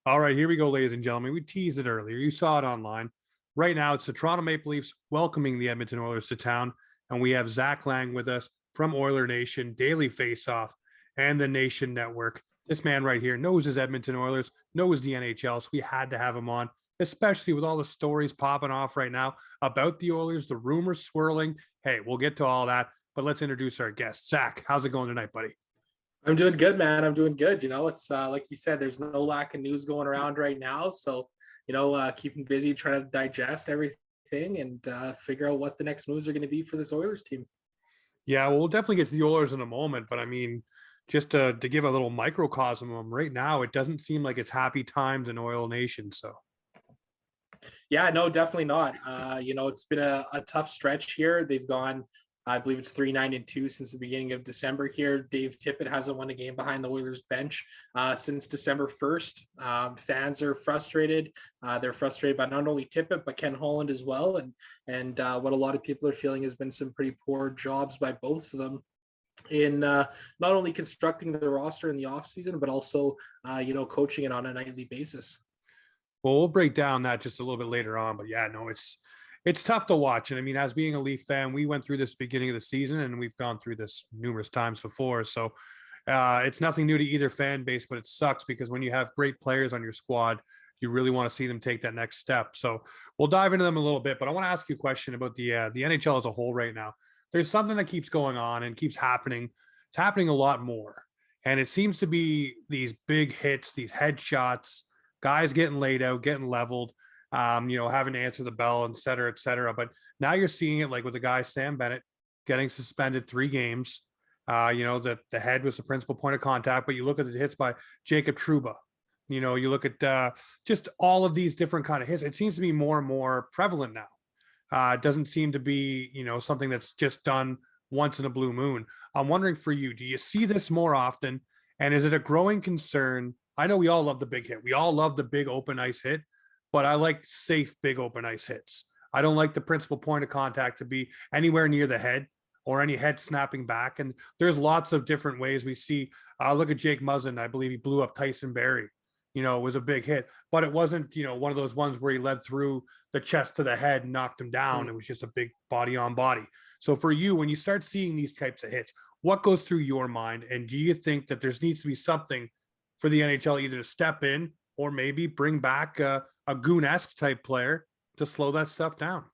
All right, here we go, ladies and gentlemen. We teased it earlier. You saw it online. Right now, it's the Toronto Maple Leafs welcoming the Edmonton Oilers to town. And we have Zach Laing with us from Oiler Nation, Daily Faceoff, and the Nation Network. This man right here knows his Edmonton Oilers, knows the NHL, so we had to have him on, especially with all the stories popping off right now about the Oilers, the rumors swirling. Hey, we'll get to all that, but let's introduce our guest. Zach, how's it going tonight, buddy? I'm doing good, man. I'm doing good. It's like you said, there's no lack of news going around right now. So, keeping busy trying to digest everything and figure out what the next moves are going to be for this Oilers team. Yeah, well, we'll definitely get to the Oilers in a moment, but I mean, just to give a little microcosm of them right now, it doesn't seem like it's happy times in Oil Nation. So, Yeah, no, definitely not. It's been a tough stretch here. They've gone, I believe it's 3-9-2 since the beginning of December here. Dave Tippett hasn't won a game behind the Oilers bench since December 1st. Fans are frustrated. They're frustrated by not only Tippett, but Ken Holland as well. And what a lot of people are feeling has been some pretty poor jobs by both of them in not only constructing the roster in the offseason, but also, coaching it on a nightly basis. well, we'll break down that just a little bit later on. But yeah, no, it's tough to watch. And I mean, as being a Leaf fan, we went through this beginning of the season and we've gone through this numerous times before. So it's nothing new to either fan base, but it sucks because when you have great players on your squad, you really want to see them take that next step. So we'll dive into them a little bit, but I want to ask you a question about the NHL as a whole right now. There's something that keeps going on and keeps happening. It's happening a lot more. And it seems to be these big hits, these headshots, guys getting laid out, getting leveled, having to answer the bell, et cetera, et cetera. But now you're seeing it like with the guy, Sam Bennett, getting suspended 3 games. The head was the principal point of contact, but you look at the hits by Jacob Trouba. You look at just all of these different kind of hits. It seems to be more and more prevalent now. It doesn't seem to be, something that's just done once in a blue moon. I'm wondering for you, do you see this more often? And is it a growing concern? I know we all love the big hit. We all love the big open ice hit, but I like safe big open ice hits. I don't like the principal point of contact to be anywhere near the head or any head snapping back. And there's lots of different ways we see. Look at Jake Muzzin. I believe he blew up Tyson Berry. It was a big hit, but it wasn't, one of those ones where he led through the chest to the head and knocked him down. It was just a big body on body. So for you, when you start seeing these types of hits, what goes through your mind? And do you think that there needs to be something for the NHL either to step in or maybe bring back a goon-esque type player to slow that stuff down?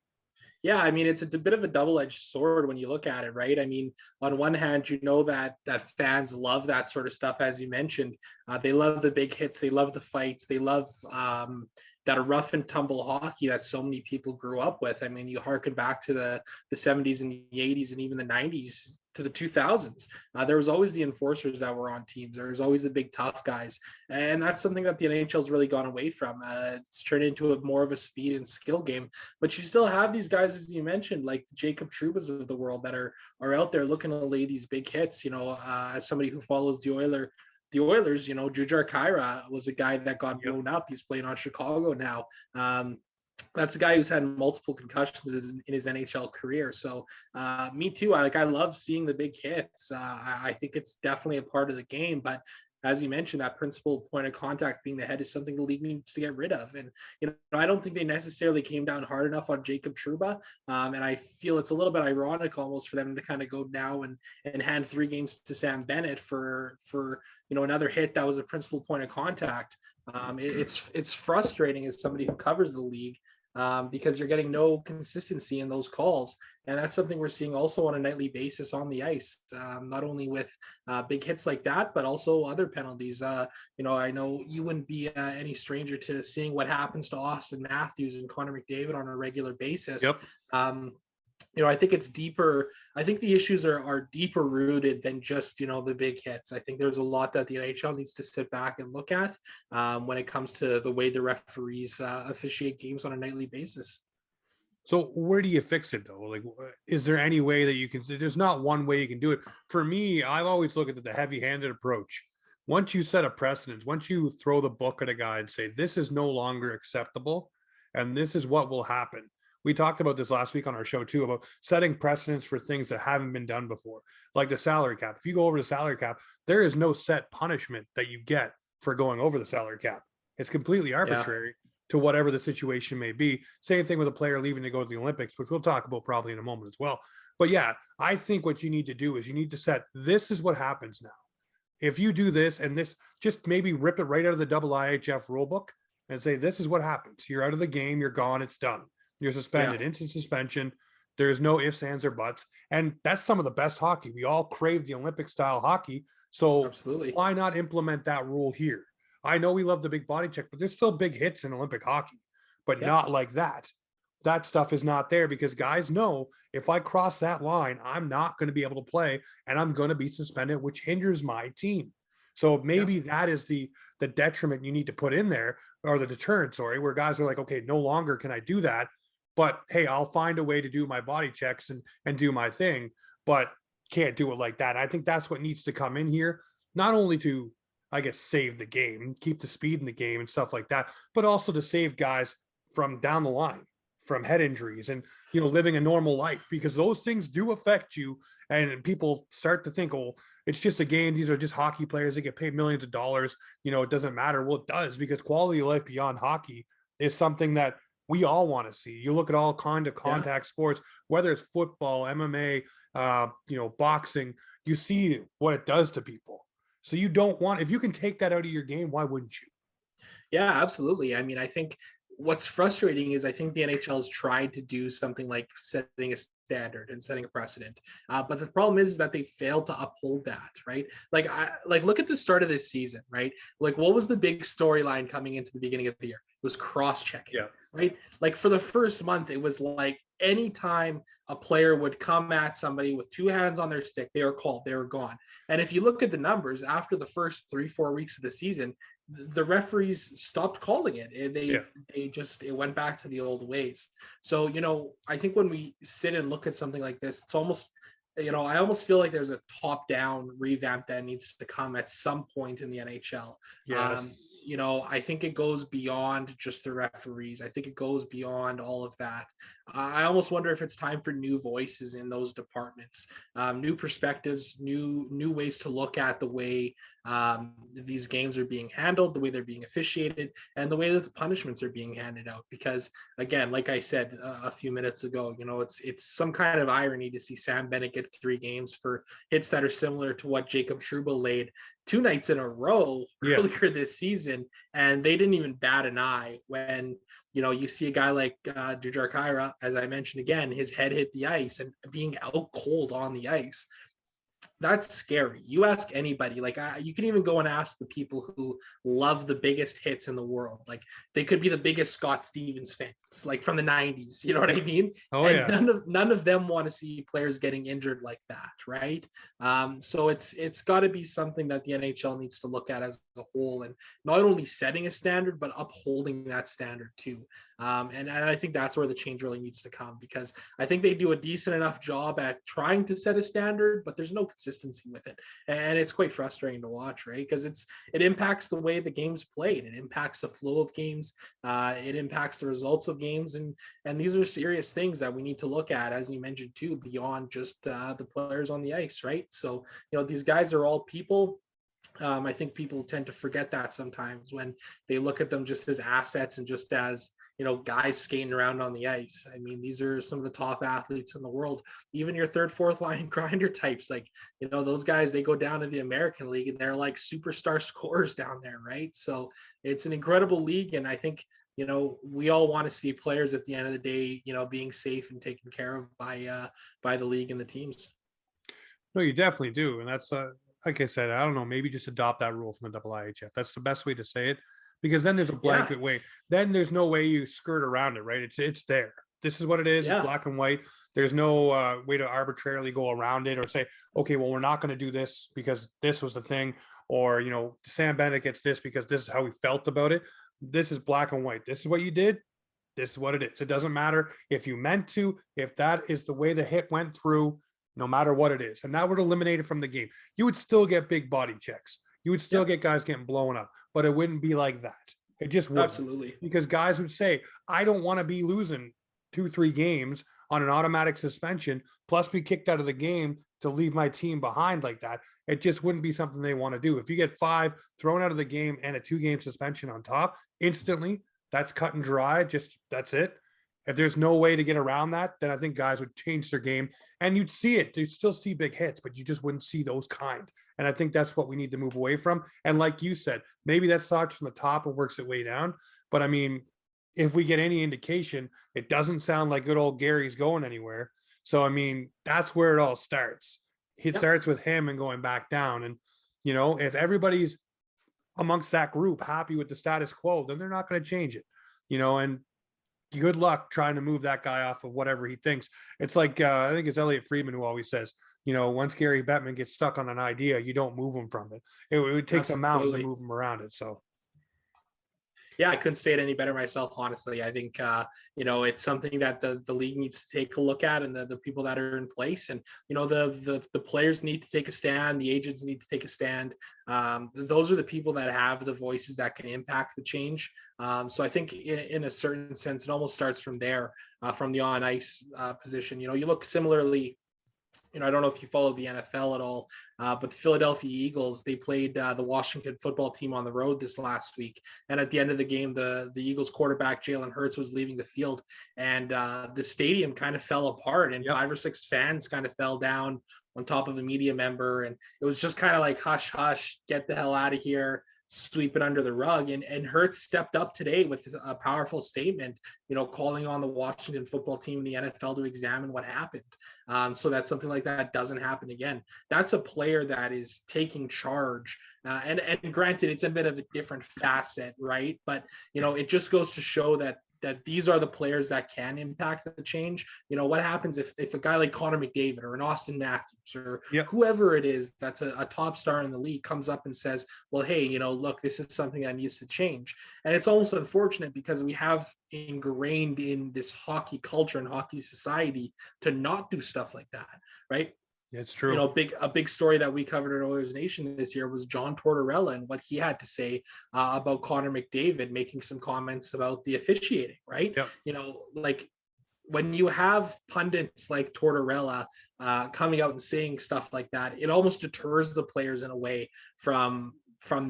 Yeah, I mean, it's a bit of a double-edged sword when you look at it, right? I mean, on one hand, that fans love that sort of stuff, as you mentioned. They love the big hits. They love the fights. They love that rough and tumble hockey that so many people grew up with. I mean, you harken back to the 70s and the 80s and even the 90s to the 2000s. There was always the enforcers that were on teams. There was always the big tough guys. And that's something that the NHL's really gone away from. It's turned into more of a speed and skill game. But you still have these guys, as you mentioned, like the Jacob Trubas of the world that are out there looking to lay these big hits. As somebody who follows the Oilers, Jujhar Khaira was a guy that got blown up. He's playing on Chicago now. That's a guy who's had multiple concussions in his NHL career. So me too. I love seeing the big hits. I think it's definitely a part of the game. But as you mentioned, that principal point of contact being the head is something the league needs to get rid of. And, I don't think they necessarily came down hard enough on Jacob Trouba. And I feel it's a little bit ironic almost for them to kind of go now and hand 3 games to Sam Bennett for another hit that was a principal point of contact. It's frustrating as somebody who covers the league because you're getting no consistency in those calls. And that's something we're seeing also on a nightly basis on the ice, not only with big hits like that, but also other penalties. I know you wouldn't be any stranger to seeing what happens to Austin Matthews and Conor McDavid on a regular basis. Yep. I think it's deeper. I think the issues are deeper rooted than just, the big hits. I think there's a lot that the NHL needs to sit back and look at when it comes to the way the referees officiate games on a nightly basis. So where do you fix it though? Like, is there any way that you can, there's not one way you can do it. For me, I've always looked at the heavy-handed approach. Once you set a precedent, once you throw the book at a guy and say, this is no longer acceptable, and this is what will happen. We talked about this last week on our show too, about setting precedents for things that haven't been done before, like the salary cap. If you go over the salary cap, there is no set punishment that you get for going over the salary cap. It's completely arbitrary to whatever the situation may be. Same thing with a player leaving to go to the Olympics, which we'll talk about probably in a moment as well. But yeah, I think what you need to do is you need to set, this is what happens now. If you do this and this, just maybe rip it right out of the IIHF rule book and say, this is what happens. You're out of the game. You're gone. It's done. You're suspended, instant suspension. There's no ifs, ands, or buts. And that's some of the best hockey. We all crave the Olympic style hockey. So Absolutely. why not implement that rule here? I know we love the big body check, but there's still big hits in Olympic hockey, but not like that. That stuff is not there because guys know if I cross that line, I'm not going to be able to play and I'm going to be suspended, which hinders my team. So maybe that is the detriment you need to put in there, or the deterrent, sorry, where guys are like, okay, no longer can I do that, but hey, I'll find a way to do my body checks and do my thing, but can't do it like that. I think that's what needs to come in here, not only to, I guess, save the game, keep the speed in the game and stuff like that, but also to save guys from down the line, from head injuries and, living a normal life, because those things do affect you. And people start to think, oh, it's just a game. These are just hockey players. They get paid millions of dollars. It doesn't matter. Well, it does, because quality of life beyond hockey is something that we all want to see. You look at all kind of contact sports, whether it's football, MMA, boxing, you see what it does to people. So you don't want, if you can take that out of your game, why wouldn't you? Yeah, absolutely. I mean, I think what's frustrating is I think the NHL has tried to do something like setting a standard and setting a precedent. But the problem is that they failed to uphold that, right? Like look at the start of this season, right? Like, what was the big storyline coming into the beginning of the year? It was cross-checking, right? Like, for the first month, it was like anytime a player would come at somebody with two hands on their stick, they were called, they were gone. And if you look at the numbers after the first 3-4 weeks of the season, the referees stopped calling it. It went back to the old ways. So, I think when we sit and look at something like this, it's almost, I almost feel like there's a top-down revamp that needs to come at some point in the NHL. Yes. I think it goes beyond just the referees. I think it goes beyond all of that. I almost wonder if it's time for new voices in those departments, new perspectives, new ways to look at the way these games are being handled, the way they're being officiated, and the way that the punishments are being handed out. Because again, like I said a few minutes ago, it's some kind of irony to see Sam Bennett get 3 games for hits that are similar to what Jacob Trouba laid 2 nights in a row earlier this season, and they didn't even bat an eye when you see a guy like Dujar Kaira, as I mentioned again, his head hit the ice and being out cold on the ice. That's scary. You ask anybody, you can even go and ask the people who love the biggest hits in the world. Like, they could be the biggest Scott Stevens fans, like from the 90s. You know what I mean? Oh, and none of them want to see players getting injured like that, right? So it's got to be something that the NHL needs to look at as a whole, and not only setting a standard, but upholding that standard too. And I think that's where the change really needs to come, because I think they do a decent enough job at trying to set a standard, but there's no consistency with it. And it's quite frustrating to watch, right? Because it impacts the way the game's played. It impacts the flow of games. It impacts the results of games. And these are serious things that we need to look at, as you mentioned too, beyond just the players on the ice, right? So, these guys are all people. I think people tend to forget that sometimes when they look at them just as assets and just as, guys skating around on the ice. I mean, these are some of the top athletes in the world. Even your 3rd, 4th line grinder types, like, those guys, they go down to the American League and they're like superstar scorers down there, right? So it's an incredible league. And I think, we all want to see players at the end of the day, being safe and taken care of by the league and the teams. No, you definitely do. And that's, like I said, I don't know, maybe just adopt that rule from the IIHF. That's the best way to say it, because then there's a blanket way. Then there's no way you skirt around it, right? It's there. This is what it is. It's black and white. There's no way to arbitrarily go around it or say, okay, well, we're not going to do this because this was the thing, or, Sam Bennett gets this because this is how we felt about it. This is black and white. This is what you did. This is what it is. It doesn't matter if you meant to, if that is the way the hit went through, no matter what it is. And that would eliminate it from the game. You would still get big body checks. You would still get guys getting blown up, but it wouldn't be like that. It just wouldn't. Absolutely. Because guys would say, I don't want to be losing 2-3 games on an automatic suspension, plus be kicked out of the game to leave my team behind like that. It just wouldn't be something they want to do. If you get 5 thrown out of the game and a 2-game suspension on top instantly, that's cut and dry. Just that's it. If there's no way to get around that, then I think guys would change their game, and you'd see it. You'd still see big hits, but you just wouldn't see those kind. And I think that's what we need to move away from. And like you said, maybe that starts from the top and works its way down. But I mean, if we get any indication, it doesn't sound like good old Gary's going anywhere. So, I mean, that's where it all starts. It starts with him and going back down. And, you know, if everybody's amongst that group happy with the status quo, then they're not going to change it, you know, and good luck trying to move that guy off of whatever he thinks. It's like, I think it's Elliot Friedman who always says, you know, once Gary Bettman gets stuck on an idea, you don't move him from it. It takes a mountain to move him around it. So. Yeah, I couldn't say it any better myself, honestly. I think, you know, it's something that the league needs to take a look at, and the people that are in place. And, you know, the players need to take a stand. The agents need to take a stand. Those are the people that have the voices that can impact the change. So I think in a certain sense, it almost starts from there, from the on ice position. You know, you look similarly. You know, I don't know if you follow the NFL at all, but the Philadelphia Eagles, they played the Washington football team on the road this last week. And at the end of the game, the Eagles quarterback, Jalen Hurts, was leaving the field, and the stadium kind of fell apart, and 5 or 6 fans kind of fell down on top of a media member. And it was just kind of like, hush, hush, get the hell out of here, sweep it under the rug. And Hurts stepped up today with a powerful statement, you know, calling on the Washington football team and the NFL to examine what happened, so that something like that doesn't happen again. That's a player that is taking charge. And granted, it's a bit of a different facet, right? But, you know, it just goes to show that these are the players that can impact the change. You know, what happens if a guy like Conor McDavid or an Austin Matthews or whoever it is that's a top star in the league comes up and says, well, hey, you know, look, this is something that needs to change. And it's almost unfortunate because we have ingrained in this hockey culture and hockey society to not do stuff like that, right? It's true. You know, a big story that we covered at Oilers Nation this year was John Tortorella and what he had to say about Conor McDavid making some comments about the officiating, right? Yep. You know, like when you have pundits like Tortorella coming out and saying stuff like that, it almost deters the players in a way from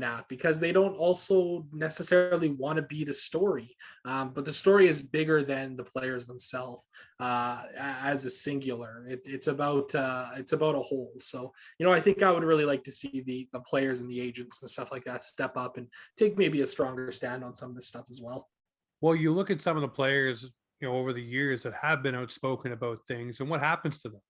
that, because they don't also necessarily want to be the story. But the story is bigger than the players themselves as a singular. It's about a whole. So, you know, I think I would really like to see the players and the agents and stuff like that step up and take maybe a stronger stand on some of this stuff as well. Well, you look at some of the players, you know, over the years that have been outspoken about things and what happens to them,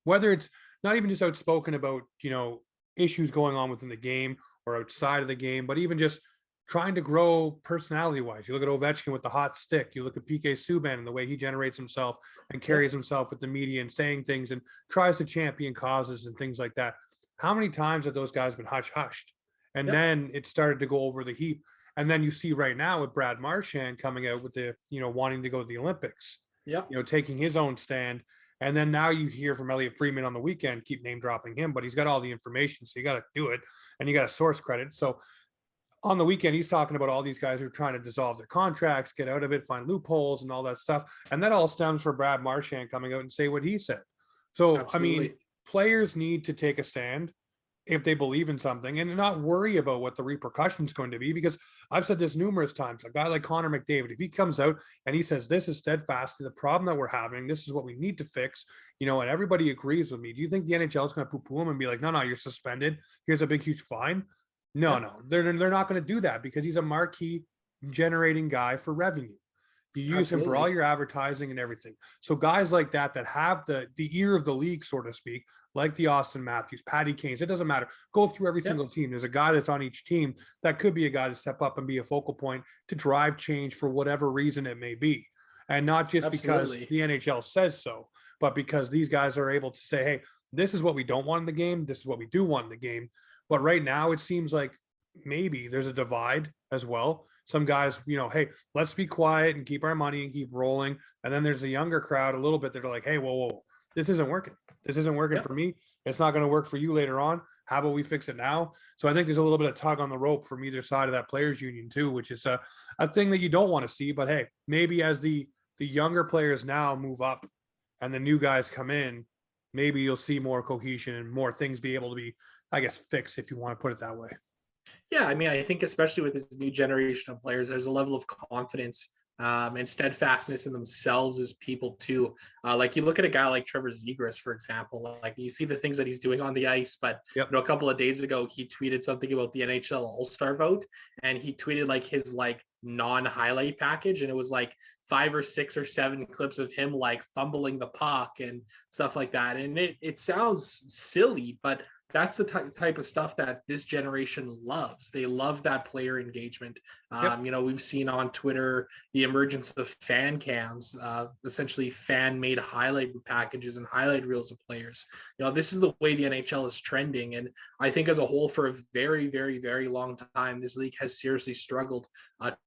whether it's not even just outspoken about, you know, issues going on within the game or outside of the game, but even just trying to grow personality wise. You look at Ovechkin with the hot stick. You look at PK Subban and the way he generates himself and carries himself with the media and saying things and tries to champion causes and things like that. How many times have those guys been hushed? And then it started to go over the heap. And then you see right now with Brad Marchand coming out with the, you know, wanting to go to the Olympics, you know, taking his own stand. And then now you hear from Elliot Friedman on the weekend, keep name dropping him, but he's got all the information. So you got to do it and you got to source credit. So on the weekend, he's talking about all these guys who are trying to dissolve their contracts, get out of it, find loopholes and all that stuff. And that all stems from Brad Marchand coming out and say what he said. So, absolutely. I mean, players need to take a stand if they believe in something and not worry about what the repercussions going to be, because I've said this numerous times. A guy like Conor McDavid, if he comes out and he says, this is steadfastly the problem that we're having, this is what we need to fix, you know, and everybody agrees with me. Do you think the NHL is going to poo-poo him and be like, no, you're suspended. Here's a big, huge fine? No, they're not going to do that because he's a marquee generating guy for revenue. You use him for all your advertising and everything. So guys like that have the ear of the league, so to speak, like the Austin Matthews, Patty Kanes, it doesn't matter. Go through every single team. There's a guy that's on each team that could be a guy to step up and be a focal point to drive change for whatever reason it may be. And not just because the NHL says so, but because these guys are able to say, hey, this is what we don't want in the game. This is what we do want in the game. But right now it seems like maybe there's a divide as well. Some guys, you know, hey, let's be quiet and keep our money and keep rolling. And then there's a younger crowd a little bit that are like, hey, whoa, this isn't working. This isn't working for me. It's not going to work for you later on. How about we fix it now? So I think there's a little bit of tug on the rope from either side of that players union too, which is a thing that you don't want to see. But hey, maybe as the younger players now move up and the new guys come in, maybe you'll see more cohesion and more things be able to be, I guess, fixed, if you want to put it that way. Yeah, I mean, I think especially with this new generation of players, there's a level of confidence and steadfastness in themselves as people too. Like you look at a guy like Trevor Zegras, for example, like you see the things that he's doing on the ice, but Yep. a couple of days ago he tweeted something about the NHL All-Star vote, and he tweeted like his like non-highlight package, and it was like 5 or 6 or 7 clips of him like fumbling the puck and stuff like that. And it sounds silly, but that's the type of stuff that this generation loves. They love that player engagement. Yep. We've seen on Twitter the emergence of fan cams, essentially fan-made highlight packages and highlight reels of players. This is the way the NHL is trending. And I think as a whole, for a very, very, very long time, this league has seriously struggled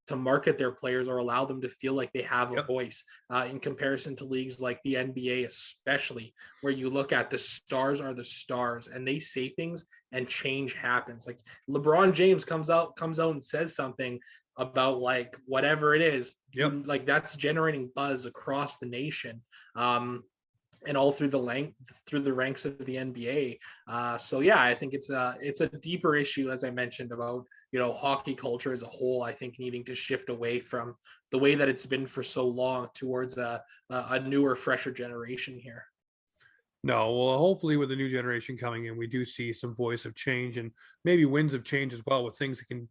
to market their players or allow them to feel like they have a voice in comparison to leagues like the NBA, especially, where you look at the stars are the stars and they say things and change happens. Like LeBron James comes out and says something about like whatever it is, like that's generating buzz across the nation. And all through the ranks of the NBA. So yeah, I think it's a deeper issue, as I mentioned, about hockey culture as a whole. I think needing to shift away from the way that it's been for so long towards a newer, fresher generation here. No, well, hopefully with the new generation coming in, we do see some voice of change and maybe winds of change as well, with things that can,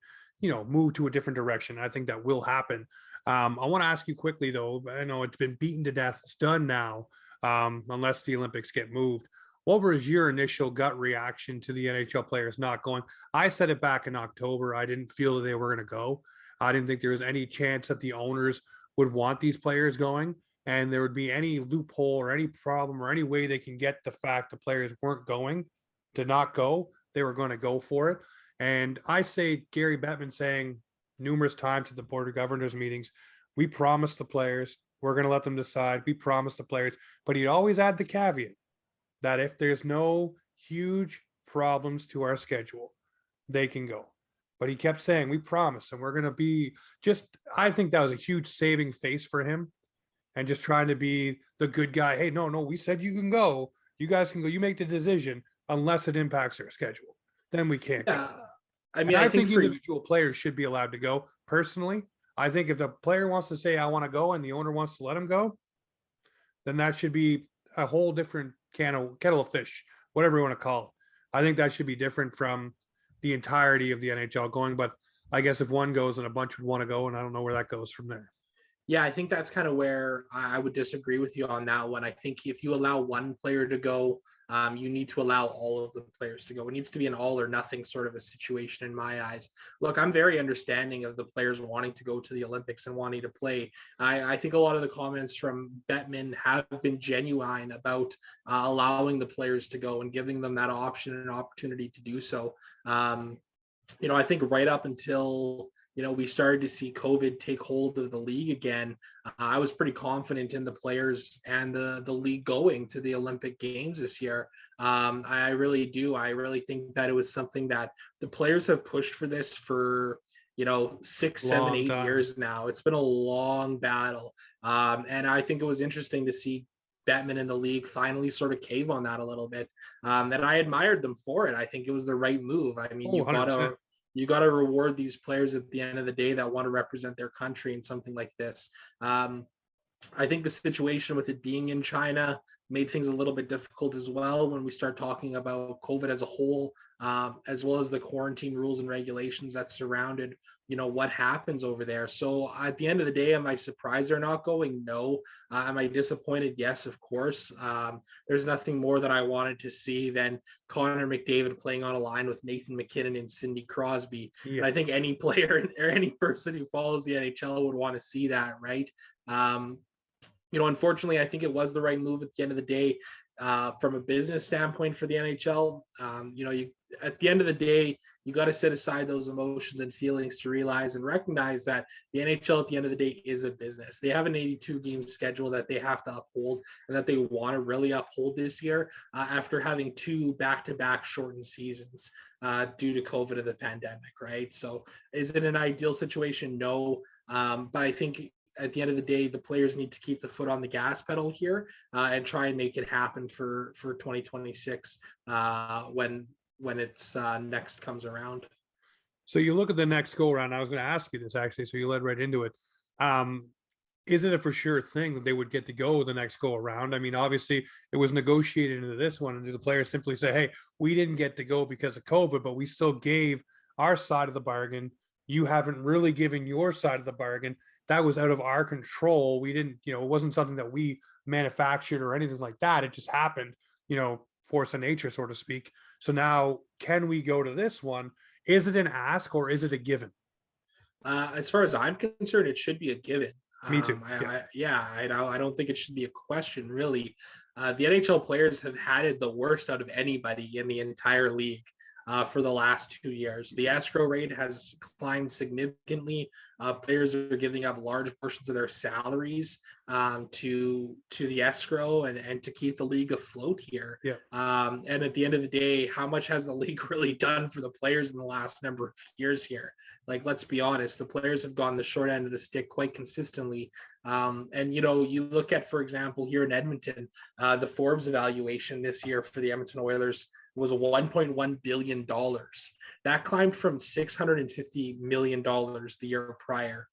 move to a different direction. I think that will happen. I want to ask you quickly though. I know it's been beaten to death. It's done now. Unless the Olympics get moved. What was your initial gut reaction to the NHL players not going? I said it back in October. I didn't feel that they were going to go. I didn't think there was any chance that the owners would want these players going, and there would be any loophole or any problem or any way they can get the fact the players weren't going to not go. They were going to go for it. And I say Gary Bettman saying numerous times at the Board of Governors meetings, we promised the players, we're going to let them decide. We promise the players, but he'd always add the caveat that if there's no huge problems to our schedule, they can go. But he kept saying, we promise, and we're going to be I think that was a huge saving face for him, and just trying to be the good guy. Hey, no, we said you can go. You guys can go. You make the decision unless it impacts our schedule. Then we can't go. I mean, I think individual players should be allowed to go personally. I think if the player wants to say, I want to go, and the owner wants to let him go, then that should be a whole different kettle of fish, whatever you want to call it. I think that should be different from the entirety of the NHL going. But I guess if one goes and a bunch would want to go, and I don't know where that goes from there. Yeah, I think that's kind of where I would disagree with you on that one. I think if you allow one player to go, you need to allow all of the players to go. It needs to be an all or nothing sort of a situation in my eyes. Look, I'm very understanding of the players wanting to go to the Olympics and wanting to play. I think a lot of the comments from Bettman have been genuine about allowing the players to go and giving them that option and opportunity to do so. I think right up until we started to see COVID take hold of the league again, I was pretty confident in the players and the league going to the Olympic Games this year. I really do. I really think that it was something that the players have pushed for this for 6, 7, 8 years now. It's been a long battle. And I think it was interesting to see Bettman in the league finally sort of cave on that a little bit. And I admired them for it. I think it was the right move. I mean, you got to reward these players at the end of the day that want to represent their country in something like this. I think the situation with it being in China made things a little bit difficult as well when we start talking about COVID as a whole, as well as the quarantine rules and regulations that surrounded, what happens over there. So at the end of the day, am I surprised they're not going? No. Am I disappointed? Yes, of course. There's nothing more that I wanted to see than Conor McDavid playing on a line with Nathan McKinnon and Sidney Crosby. Yes. And I think any player or any person who follows the NHL would want to see that, right? Unfortunately, I think it was the right move at the end of the day. From a business standpoint for the NHL, at the end of the day, you got to set aside those emotions and feelings to realize and recognize that the NHL at the end of the day is a business. They have an 82-game schedule that they have to uphold and that they want to really uphold this year after having 2 back-to-back shortened seasons due to COVID of the pandemic, right? So is it an ideal situation? No. But I think at the end of the day, the players need to keep the foot on the gas pedal here and try and make it happen for 2026 when it's next comes around. So you look at the next go around. I was going to ask you this actually, so you led right into it. Is it a for sure thing that they would get to go the next go around? I mean, obviously it was negotiated into this one, and do the players simply say, "Hey, we didn't get to go because of COVID, but we still gave our side of the bargain. You haven't really given your side of the bargain. That was out of our control. We didn't, it wasn't something that we manufactured or anything like that. It just happened, force of nature, so to speak. So now, can we go to this one? Is it an ask or is it a given?" As far as I'm concerned, it should be a given. Me too. I don't think it should be a question, really. The NHL players have had it the worst out of anybody in the entire league for the last 2 years. The escrow rate has climbed significantly. Players are giving up large portions of their salaries to the escrow and to keep the league afloat here. Yeah. And at the end of the day, how much has the league really done for the players in the last number of years here? Like, let's be honest, the players have gone the short end of the stick quite consistently. And you look at, for example, here in Edmonton, the Forbes evaluation this year for the Edmonton Oilers was $1.1 billion. That climbed from $650 million the year prior.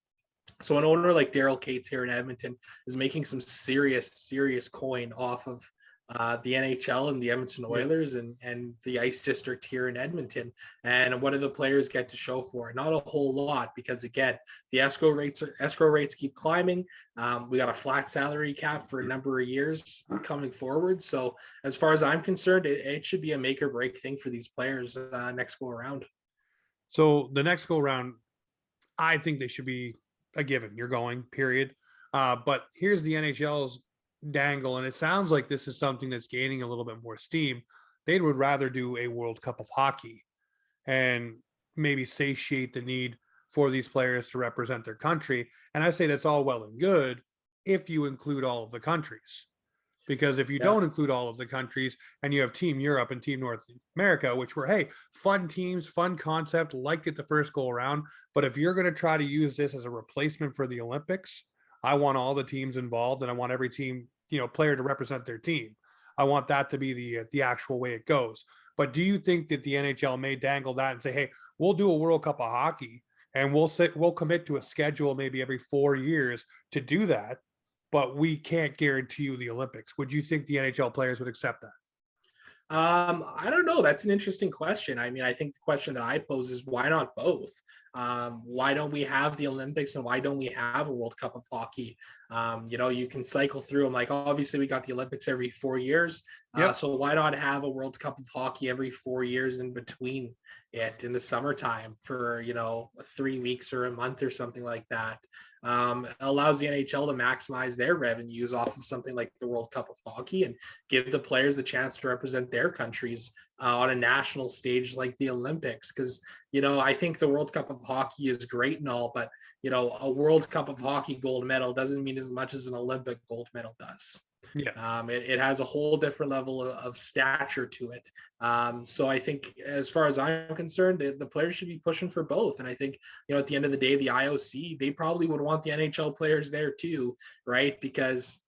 So an owner like Daryl Cates here in Edmonton is making some serious coin off of the NHL and the Edmonton Oilers and the Ice District here in Edmonton. And what do the players get to show for it? Not a whole lot, because again, the escrow rates keep climbing. We got a flat salary cap for a number of years coming forward. So as far as I'm concerned, it should be a make or break thing for these players next go around. So the next go around, I think they should be a given. You're going, period. But here's the NHL's dangle, and it sounds like this is something that's gaining a little bit more steam. They would rather do a World Cup of Hockey and maybe satiate the need for these players to represent their country. And I say that's all well and good if you include all of the countries. Because if you don't include all of the countries and you have Team Europe and Team North America, which were, hey, fun teams, fun concept, liked it the first go around. But if you're going to try to use this as a replacement for the Olympics, I want all the teams involved, and I want every team, player to represent their team. I want that to be the actual way it goes. But do you think that the NHL may dangle that and say, hey, we'll do a World Cup of Hockey and we'll commit to a schedule maybe every 4 years to do that, but we can't guarantee you the Olympics? Would you think the NHL players would accept that? I don't know. That's an interesting question. I mean, I think the question that I pose is, why not both? Why don't we have the Olympics and why don't we have a World Cup of Hockey? You can cycle through them. Like, obviously we got the Olympics every 4 years. So why not have a World Cup of Hockey every 4 years in between it in the summertime for, 3 weeks or a month or something like that? Allows the NHL to maximize their revenues off of something like the World Cup of Hockey and give the players a chance to represent their countries on a national stage like the Olympics. Because, I think the World Cup of Hockey is great and all, but, a World Cup of Hockey gold medal doesn't mean as much as an Olympic gold medal does. It has a whole different level of stature to it. So I think, as far as I'm concerned, the players should be pushing for both. And I think, at the end of the day, the IOC, they probably would want the NHL players there too, right? Because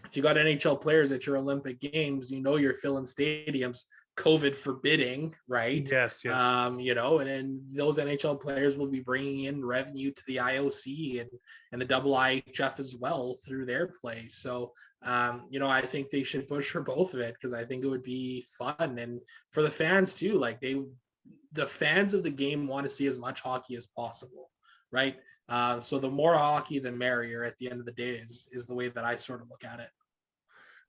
if you got NHL players at your Olympic Games, you're filling stadiums, COVID forbidding, right? Yes. And then those NHL players will be bringing in revenue to the IOC and the IIHF as well through their play. So, I think they should push for both of it, because I think it would be fun. And for the fans too, like the fans of the game want to see as much hockey as possible, right? So the more hockey, the merrier at the end of the day is the way that I sort of look at it.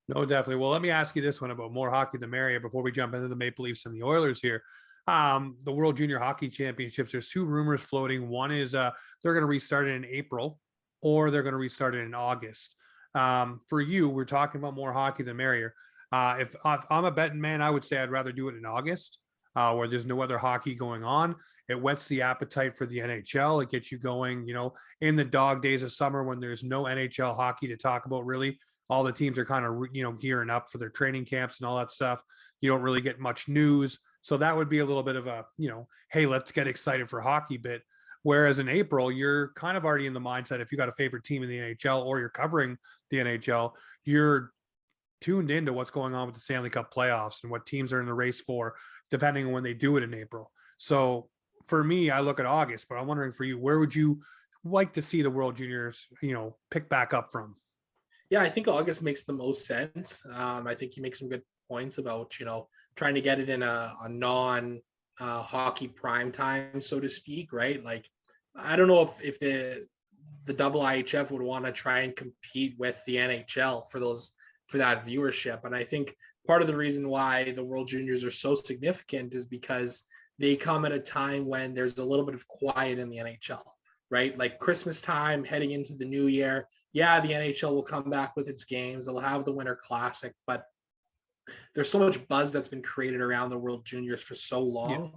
No, definitely. Well, let me ask you this one about more hockey, the merrier, before we jump into the Maple Leafs and the Oilers here. The World Junior Hockey Championships, there's two rumors floating. One is they're going to restart it in April, or they're going to restart it in August. For you, we're talking about more hockey, the merrier. If I'm a betting man, I would say I'd rather do it in August, where there's no other hockey going on. It whets the appetite for the NHL. It gets you going, in the dog days of summer when there's no NHL hockey to talk about, really. All the teams are kind of, gearing up for their training camps and all that stuff. You don't really get much news. So that would be a little bit of a, hey, let's get excited for hockey bit. Whereas in April, you're kind of already in the mindset, if you got a favorite team in the NHL or you're covering the NHL, you're tuned into what's going on with the Stanley Cup playoffs and what teams are in the race for, depending on when they do it in April. So for me, I look at August, but I'm wondering for you, where would you like to see the World Juniors, pick back up from? Yeah, I think August makes the most sense. I think you make some good points about, trying to get it in a non hockey prime time, so to speak, right? Like, I don't know if the IIHF would want to try and compete with the NHL for that viewership. And I think part of the reason why the World Juniors are so significant is because they come at a time when there's a little bit of quiet in the NHL, right? Like Christmas time, heading into the new year. Yeah, the NHL will come back with its games. They'll have the Winter Classic, but there's so much buzz that's been created around the World Juniors for so long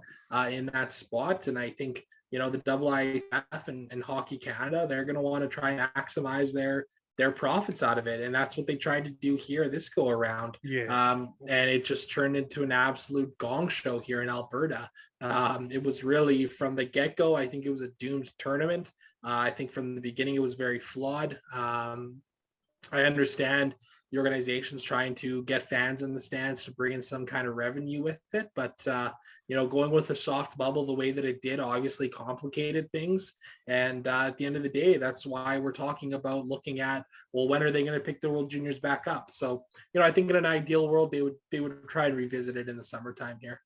in that spot. And I think, the IIHF and Hockey Canada, they're going to want to try and maximize their profits out of it. And that's what they tried to do here this go around. Yes. And it just turned into an absolute gong show here in Alberta. It was really from the get-go, I think it was a doomed tournament. I think from the beginning, it was very flawed. I understand the organization's trying to get fans in the stands to bring in some kind of revenue with it, but going with a soft bubble the way that it did obviously complicated things. And at the end of the day, that's why we're talking about looking at, well, when are they going to pick the World Juniors back up? So I think in an ideal world they would try and revisit it in the summertime here.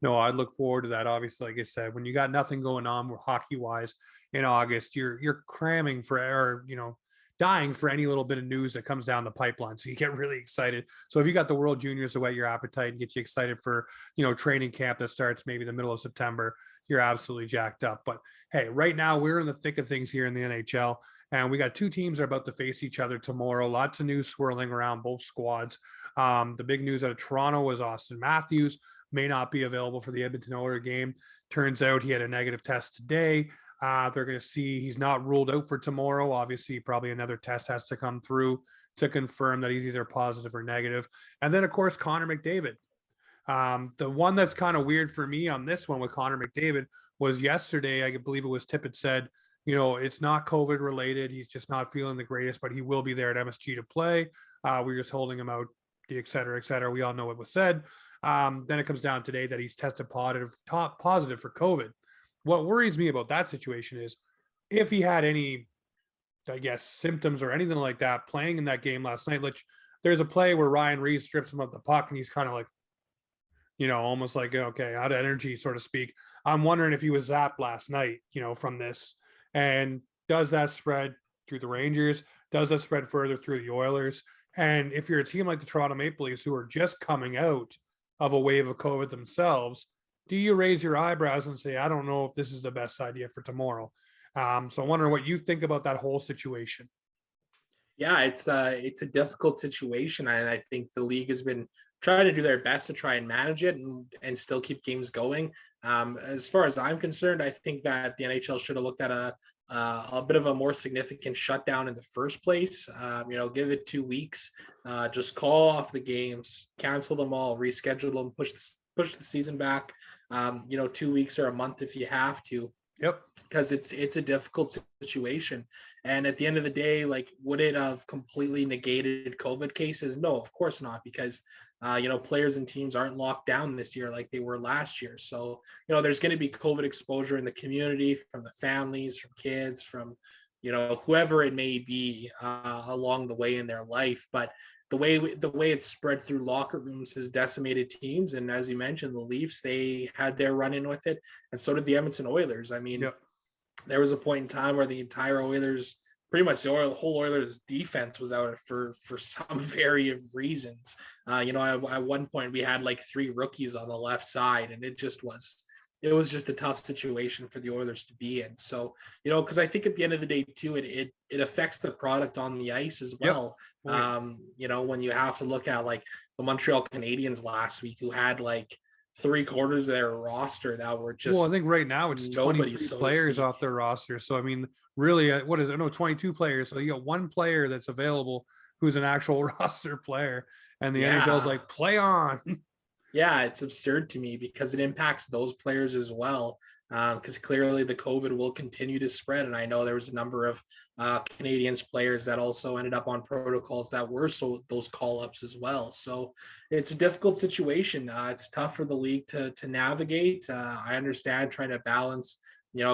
No, I'd look forward to that. Obviously, like I said, when you got nothing going on hockey wise in August, you're cramming for, or dying for any little bit of news that comes down the pipeline. So you get really excited. So if you got the World Juniors to whet your appetite and get you excited for, training camp that starts maybe the middle of September, you're absolutely jacked up. But hey, right now we're in the thick of things here in the NHL, and we got two teams that are about to face each other tomorrow. Lots of news swirling around both squads. The big news out of Toronto was Austin Matthews may not be available for the Edmonton Oilers game. Turns out he had a negative test today. They're going to see he's not ruled out for tomorrow. Obviously, probably another test has to come through to confirm that he's either positive or negative. And then, of course, Conor McDavid. The one that's kind of weird for me on this one with Conor McDavid was yesterday, I believe it was Tippett said, it's not COVID related. He's just not feeling the greatest, but he will be there at MSG to play. We're just holding him out, et cetera, et cetera. We all know what was said. Then it comes down today that he's tested positive for COVID. What worries me about that situation is if he had any, symptoms or anything like that playing in that game last night, which there's a play where Ryan Reeves strips him of the puck and he's kind of like, almost like, okay, out of energy, so to speak. I'm wondering if he was zapped last night, from this. And does that spread through the Rangers? Does that spread further through the Oilers? And if you're a team like the Toronto Maple Leafs who are just coming out of a wave of COVID themselves, do you raise your eyebrows and say, I don't know if this is the best idea for tomorrow? So I'm wondering what you think about that whole situation. Yeah, it's a difficult situation, and I think the league has been trying to do their best to try and manage it and still keep games going. As far as I'm concerned, I think that the NHL should have looked at a bit of a more significant shutdown in the first place. Give it 2 weeks, just call off the games, cancel them all, reschedule them, push the season back. 2 weeks or a month if you have to. Yep. Because it's a difficult situation. And at the end of the day, like, would it have completely negated COVID cases? No, of course not, because players and teams aren't locked down this year like they were last year. So, there's going to be COVID exposure in the community, from the families, from kids, from, whoever it may be along the way in their life. But the way it's spread through locker rooms has decimated teams. And as you mentioned, the Leafs, they had their run in with it. And so did the Edmonton Oilers. I mean, There was a point in time where the entire Oilers, pretty much the whole Oilers defense was out for some variety of reasons. At one point we had like 3 rookies on the left side, and it was just a tough situation for the Oilers to be in. So, because I think at the end of the day too, it affects the product on the ice as well. Yep. When you have to look at like the Montreal Canadiens last week, who had like 3/4 of their roster that were just, I think right now it's 23 players off their roster. So, I mean, really, what is it? No, 22 players. So you got one player that's available who's an actual roster player, and the NHL's like, play on. Yeah, it's absurd to me because it impacts those players as well. because clearly the COVID will continue to spread. And I know there was a number of Canadians players that also ended up on protocols that were those call-ups as well. So it's a difficult situation. It's tough for the league to navigate. I understand trying to balance,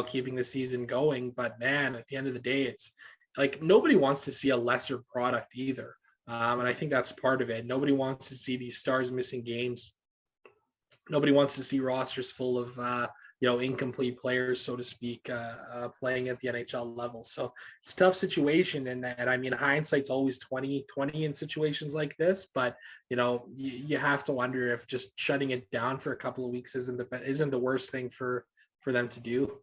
keeping the season going, but man, at the end of the day, it's like nobody wants to see a lesser product either. And I think that's part of it. Nobody wants to see these stars missing games. Nobody wants to see rosters full of, incomplete players, so to speak, playing at the NHL level. So it's a tough situation. And I mean, hindsight's always 20/20 in situations like this, but you have to wonder if just shutting it down for a couple of weeks isn't the worst thing for them to do.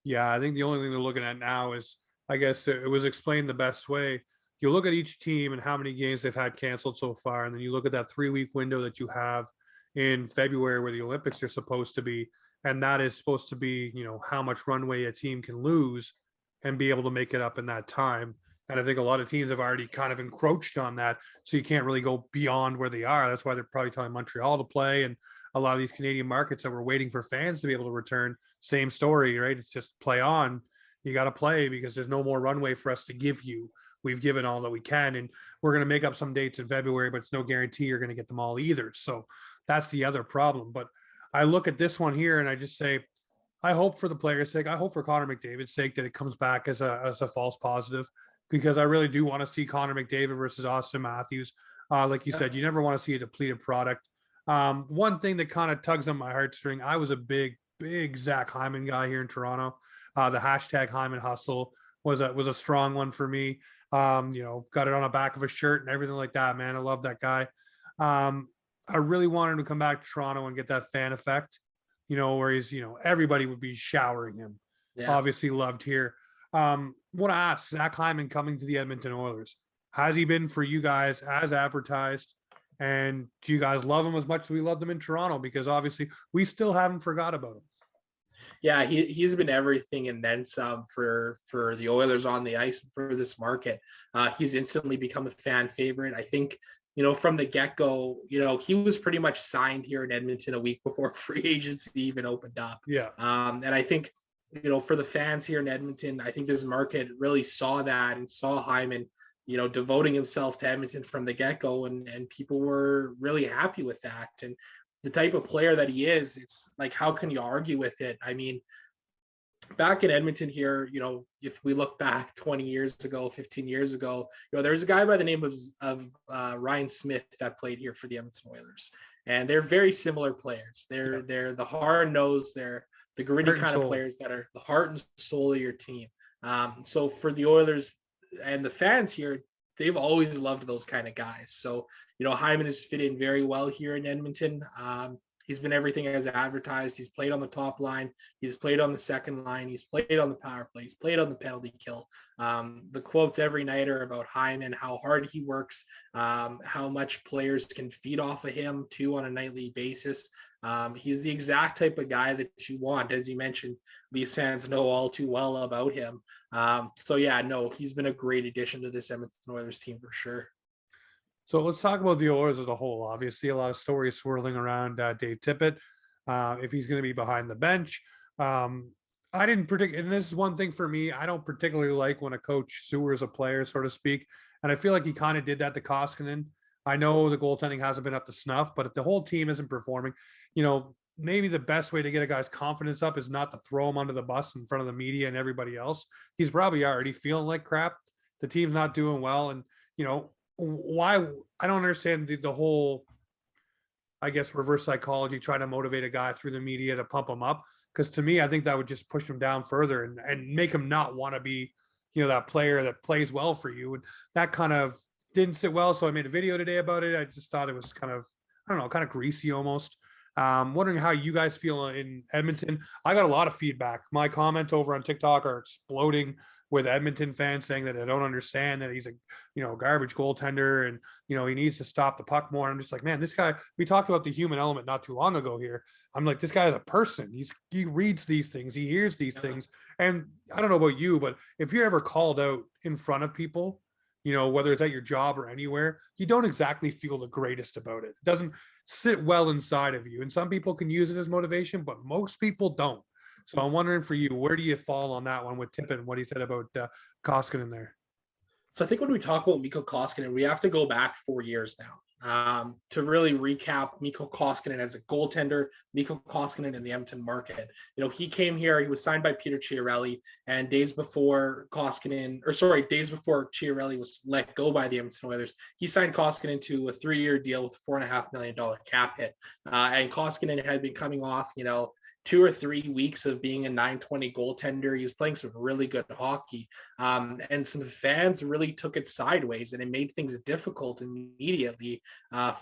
Yeah, I think the only thing they're looking at now is, I guess it was explained the best way. You look at each team and how many games they've had canceled so far, and then you look at that 3-week window that you have in February where the Olympics are supposed to be, and that is supposed to be, how much runway a team can lose and be able to make it up in that time. And I think a lot of teams have already kind of encroached on that, so you can't really go beyond where they are. That's why they're probably telling Montreal to play, and a lot of these Canadian markets that were waiting for fans to be able to return, same story, right? It's just play on. You got to play because there's no more runway for us to give you. We've given all that we can, and we're going to make up some dates in February, but it's no guarantee you're going to get them all either. So that's the other problem. But I look at this one here and I just say, I hope for the players' sake, I hope for Connor McDavid's sake that it comes back as a false positive, because I really do want to see Connor McDavid versus Austin Matthews. Like you said, you never want to see a depleted product. One thing that kind of tugs on my heartstring, I was a big Zach Hyman guy here in Toronto. The hashtag Hyman Hustle was a strong one for me. Got it on the back of a shirt and everything like that, man. I love that guy. I really wanted him to come back to Toronto and get that fan effect, where he's, everybody would be showering him. Yeah. Obviously loved here. Want to ask, Zach Hyman coming to the Edmonton Oilers, has he been for you guys as advertised? And do you guys love him as much as we loved him in Toronto? Because obviously we still haven't forgot about him. Yeah, he's been everything and then some for the Oilers on the ice for this market. He's instantly become a fan favorite. I think, from the get-go, he was pretty much signed here in Edmonton a week before free agency even opened up. Yeah. And I think, for the fans here in Edmonton, I think this market really saw that and saw Hyman, devoting himself to Edmonton from the get-go, and people were really happy with that. And the type of player that he is, it's like, how can you argue with it? I mean, back in Edmonton here, if we look back 20 years ago, 15 years ago, there's a guy by the name of Ryan Smith that played here for the Edmonton Oilers. And they're very similar players. They're the hard-nosed, they're the gritty kind of players that are the heart and soul of your team. So for the Oilers and the fans here, they've always loved those kind of guys. So, Hyman has fit in very well here in Edmonton. He's been everything as advertised. He's played on the top line. He's played on the second line. He's played on the power play. He's played on the penalty kill. The quotes every night are about Hyman, how hard he works, how much players can feed off of him too on a nightly basis. He's the exact type of guy that you want. As you mentioned, these fans know all too well about him. So yeah, no, he's been a great addition to this Edmonton Oilers team for sure. So let's talk about the Oilers as a whole. Obviously, a lot of stories swirling around Dave Tippett, if he's going to be behind the bench. I didn't predict, and this is one thing for me, I don't particularly like when a coach sewers a player, so to speak. And I feel like he kind of did that to Koskinen. I know the goaltending hasn't been up to snuff, but if the whole team isn't performing, maybe the best way to get a guy's confidence up is not to throw him under the bus in front of the media and everybody else. He's probably already feeling like crap. The team's not doing well. And, why I don't understand the whole, I guess, reverse psychology, trying to motivate a guy through the media to pump him up. Because to me, I think that would just push him down further and make him not want to be, that player that plays well for you. And that kind of didn't sit well. So I made a video today about it. I just thought it was kind of, I don't know, kind of greasy almost. Wondering how you guys feel in Edmonton. I got a lot of feedback. My comments over on TikTok are exploding with Edmonton fans saying that they don't understand that he's a, garbage goaltender and, he needs to stop the puck more. I'm just like, man, this guy, we talked about the human element not too long ago here. I'm like, this guy is a person. He reads these things. He hears these things. And I don't know about you, but if you're ever called out in front of people, whether it's at your job or anywhere, you don't exactly feel the greatest about it. It doesn't sit well inside of you. And some people can use it as motivation, but most people don't. So I'm wondering for you, where do you fall on that one with Tippett, what he said about Koskinen there? So I think when we talk about Mikko Koskinen, we have to go back 4 years now to really recap Mikko Koskinen as a goaltender, Mikko Koskinen in the Edmonton market. He came here, he was signed by Peter Chiarelli, and days before Chiarelli was let go by the Edmonton Oilers, he signed Koskinen to a 3-year deal with a $4.5 million cap hit. And Koskinen had been coming off, 2 or 3 weeks of being a .920 goaltender. He was playing some really good hockey. And some fans really took it sideways, and it made things difficult immediately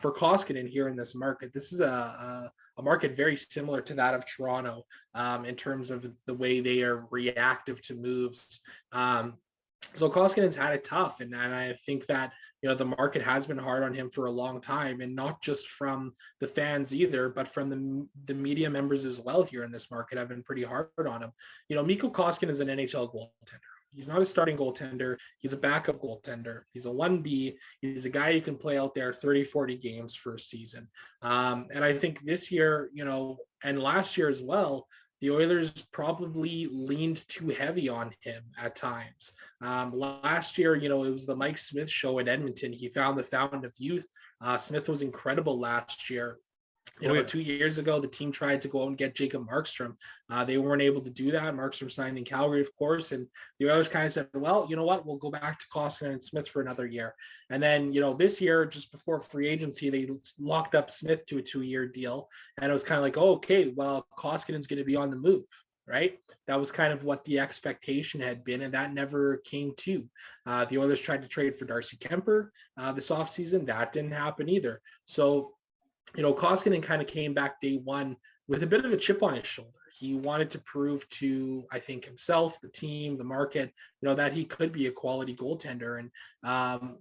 for Koskinen here in this market. This is a market very similar to that of Toronto in terms of the way they are reactive to moves. So Koskinen's had it tough, and I think that the market has been hard on him for a long time, and not just from the fans either, but from the media members as well here in this market have been pretty hard on him. Mikko Koskinen is an NHL goaltender. He's not a starting goaltender. He's a backup goaltender. He's a 1B. He's a guy who can play out there 30, 40 games for a season. And I think this year, and last year as well, the Oilers probably leaned too heavy on him at times. Last year, it was the Mike Smith show in Edmonton. He found the fountain of youth. Smith was incredible last year. 2 years ago, the team tried to go out and get Jacob Markstrom. They weren't able to do that. Markstrom signed in Calgary, of course. And the Oilers kind of said, well, you know what? We'll go back to Koskinen and Smith for another year. And then, this year, just before free agency, they locked up Smith to a 2-year deal. And it was kind of like, oh, okay, well, Koskinen's going to be on the move, right? That was kind of what the expectation had been, and that never came to. The Oilers tried to trade for Darcy Kemper this offseason. That didn't happen either. So, Koskinen kind of came back day one with a bit of a chip on his shoulder. He wanted to prove to, I think, himself, the team, the market, that he could be a quality goaltender. And,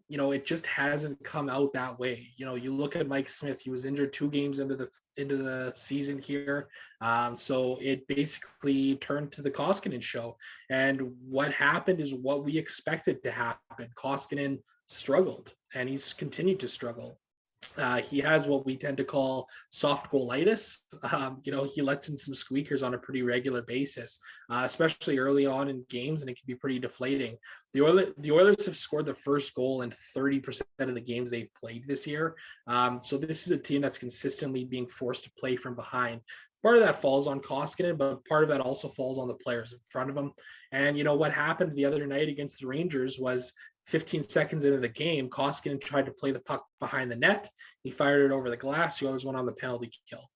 it just hasn't come out that way. You look at Mike Smith, he was injured 2 games into the season here. So it basically turned to the Koskinen show. And what happened is what we expected to happen. Koskinen struggled, and he's continued to struggle. He has what we tend to call soft goalitis. He lets in some squeakers on a pretty regular basis, especially early on in games, and it can be pretty deflating. The Oilers have scored the first goal in 30% of the games they've played this year. So this is a team that's consistently being forced to play from behind. Part of that falls on Koskinen, but part of that also falls on the players in front of him. And what happened the other night against the Rangers was 15 seconds into the game, Koskinen tried to play the puck behind the net. He fired it over the glass. The Oilers went on the penalty kill.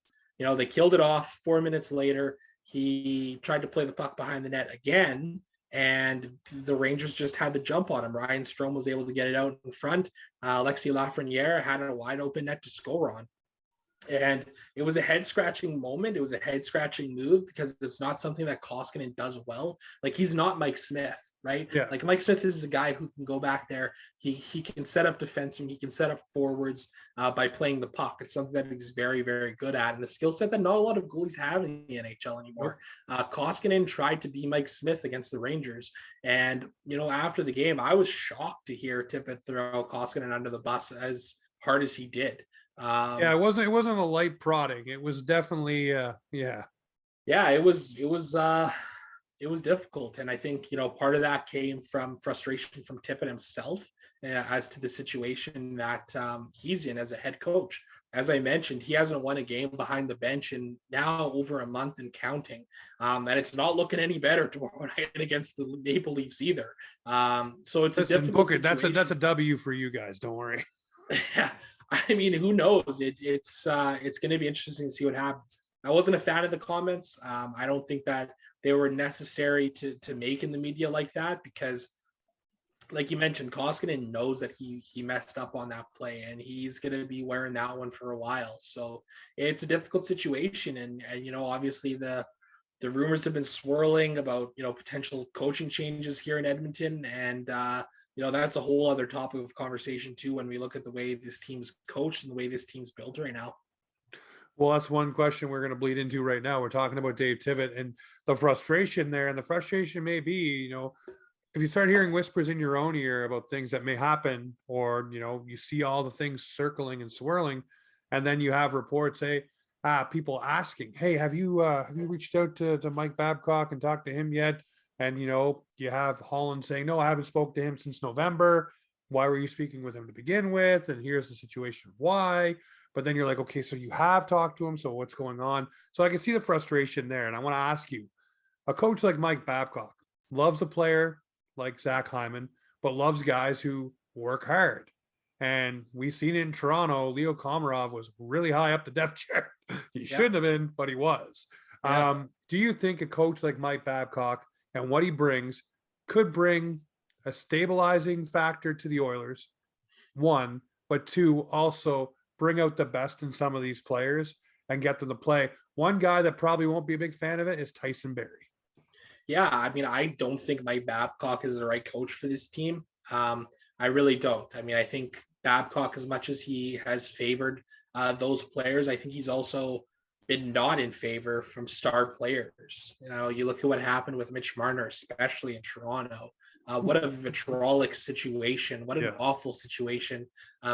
They killed it off. 4 minutes later, he tried to play the puck behind the net again, and the Rangers just had the jump on him. Ryan Strome was able to get it out in front. Alexis Lafreniere had a wide open net to score on. And it was a head-scratching moment. It was a head-scratching move because it's not something that Koskinen does well. Like, he's not Mike Smith, right? Yeah. Like, Mike Smith is a guy who can go back there. He can set up defensemen. He can set up forwards by playing the puck. It's something that he's very, very good at, and a skill set that not a lot of goalies have in the NHL anymore. Koskinen tried to be Mike Smith against the Rangers. And, after the game, I was shocked to hear Tippett throw Koskinen under the bus as hard as he did. It wasn't a light prodding. It was definitely it was difficult. And I think, part of that came from frustration from Tippett himself as to the situation that he's in as a head coach. As I mentioned, he hasn't won a game behind the bench in now over a month and counting. And it's not looking any better tomorrow night against the Maple Leafs either. So it's a difficult situation. That's a W for you guys. Don't worry. Yeah. I mean, who knows? It's going to be interesting to see what happens. I wasn't a fan of the comments. I don't think that they were necessary to make in the media like that because, like you mentioned, Koskinen knows that he messed up on that play, and he's going to be wearing that one for a while. So it's a difficult situation, and obviously the rumors have been swirling about potential coaching changes here in Edmonton, and that's a whole other topic of conversation too when we look at the way this team's coached and the way this team's built right now. Well, that's one question we're going to bleed into right now. We're talking about Dave Tippett and the frustration there, and the frustration may be, if you start hearing whispers in your own ear about things that may happen, or, you see all the things circling and swirling, and then you have reports, hey, people asking, hey, have you reached out to Mike Babcock and talked to him yet? And you have Holland saying, no, I haven't spoke to him since November. Why were you speaking with him to begin with? And here's the situation why. But then you're like, okay, so you have talked to him, so what's going on? So I can see the frustration there. And I want to ask you, a coach like Mike Babcock loves a player like Zach Hyman, but loves guys who work hard. And we've seen it in Toronto. Leo Komarov was really high up the depth chart. He shouldn't have been, but he was. Yeah. Do you think a coach like Mike Babcock and what he brings could bring a stabilizing factor to the Oilers? One, but two, also bring out the best in some of these players and get them to play. One guy that probably won't be a big fan of it is Tyson Berry. Yeah, I mean, I don't think Mike Babcock is the right coach for this team. I really don't. I mean, I think Babcock, as much as he has favored those players, I think he's also been not in favor from star players. You look at what happened with Mitch Marner, especially in Toronto. What a vitriolic situation. What an awful situation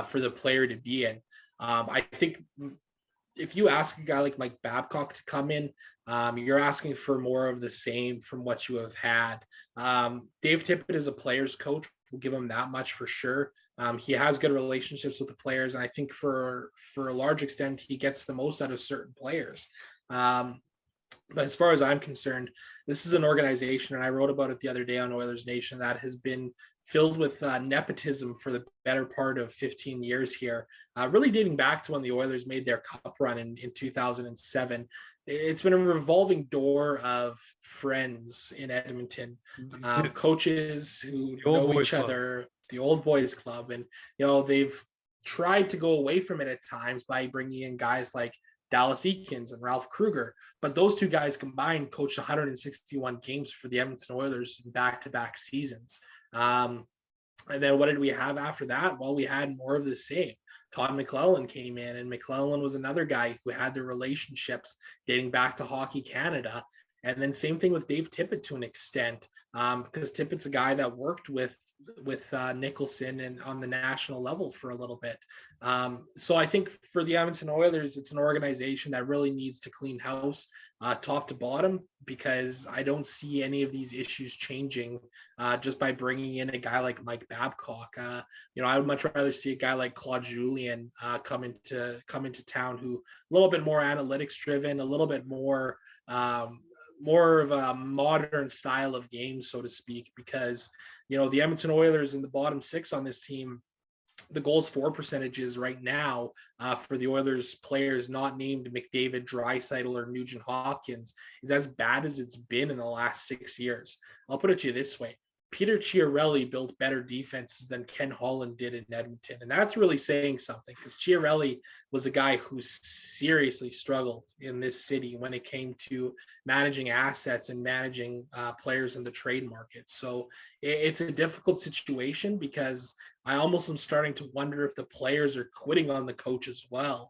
for the player to be in. I think if you ask a guy like Mike Babcock to come in, you're asking for more of the same from what you have had. Dave Tippett is a player's coach. We'll give him that much for sure. He has good relationships with the players, and I think for a large extent, he gets the most out of certain players. But as far as I'm concerned, this is an organization, and I wrote about it the other day on Oilers Nation, that has been filled with nepotism for the better part of 15 years here, really dating back to when the Oilers made their cup run in 2007. It's been a revolving door of friends in Edmonton, coaches who know each other, the old boys club. And, they've tried to go away from it at times by bringing in guys like Dallas Eakins and Ralph Kruger. But those two guys combined coached 161 games for the Edmonton Oilers in back-to-back seasons. And then what did we have after that? Well, we had more of the same. Todd Mcclellan came in, and Mcclellan was another guy who had the relationships dating back to Hockey Canada. And then same thing with Dave Tippett to an extent, because Tippett's a guy that worked with Nicholson and on the national level for a little bit. So I think for the Edmonton Oilers, it's an organization that really needs to clean house top to bottom, because I don't see any of these issues changing just by bringing in a guy like Mike Babcock. I would much rather see a guy like Claude Julien come into town, who a little bit more analytics driven, a little bit more of a modern style of game, so to speak, because, the Edmonton Oilers in the bottom six on this team, the goals for percentages right now for the Oilers players not named McDavid, Draisaitl, or Nugent Hopkins is as bad as it's been in the last 6 years. I'll put it to you this way. Peter Chiarelli built better defenses than Ken Holland did in Edmonton. And that's really saying something, because Chiarelli was a guy who seriously struggled in this city when it came to managing assets and managing players in the trade market. So it's a difficult situation, because I almost am starting to wonder if the players are quitting on the coach as well.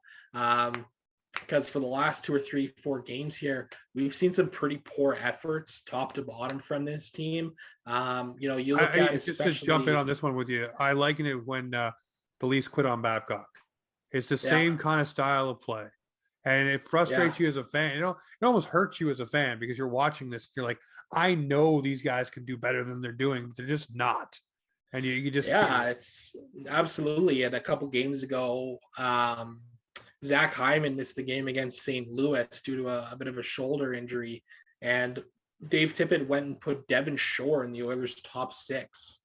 Because for the last 2 or 3, 4 games here, we've seen some pretty poor efforts top to bottom from this team. You look at especially, just to jump in on this one with you, I liken it when the Leafs quit on Babcock. It's the same kind of style of play, and it frustrates you as a fan. It almost hurts you as a fan, because you're watching this, you're like, I know these guys can do better than they're doing, but they're just not. And you just it's absolutely. And a couple games ago, Zach Hyman missed the game against St. Louis due to a bit of a shoulder injury, and Dave Tippett went and put Devin Shore in the Oilers' top 6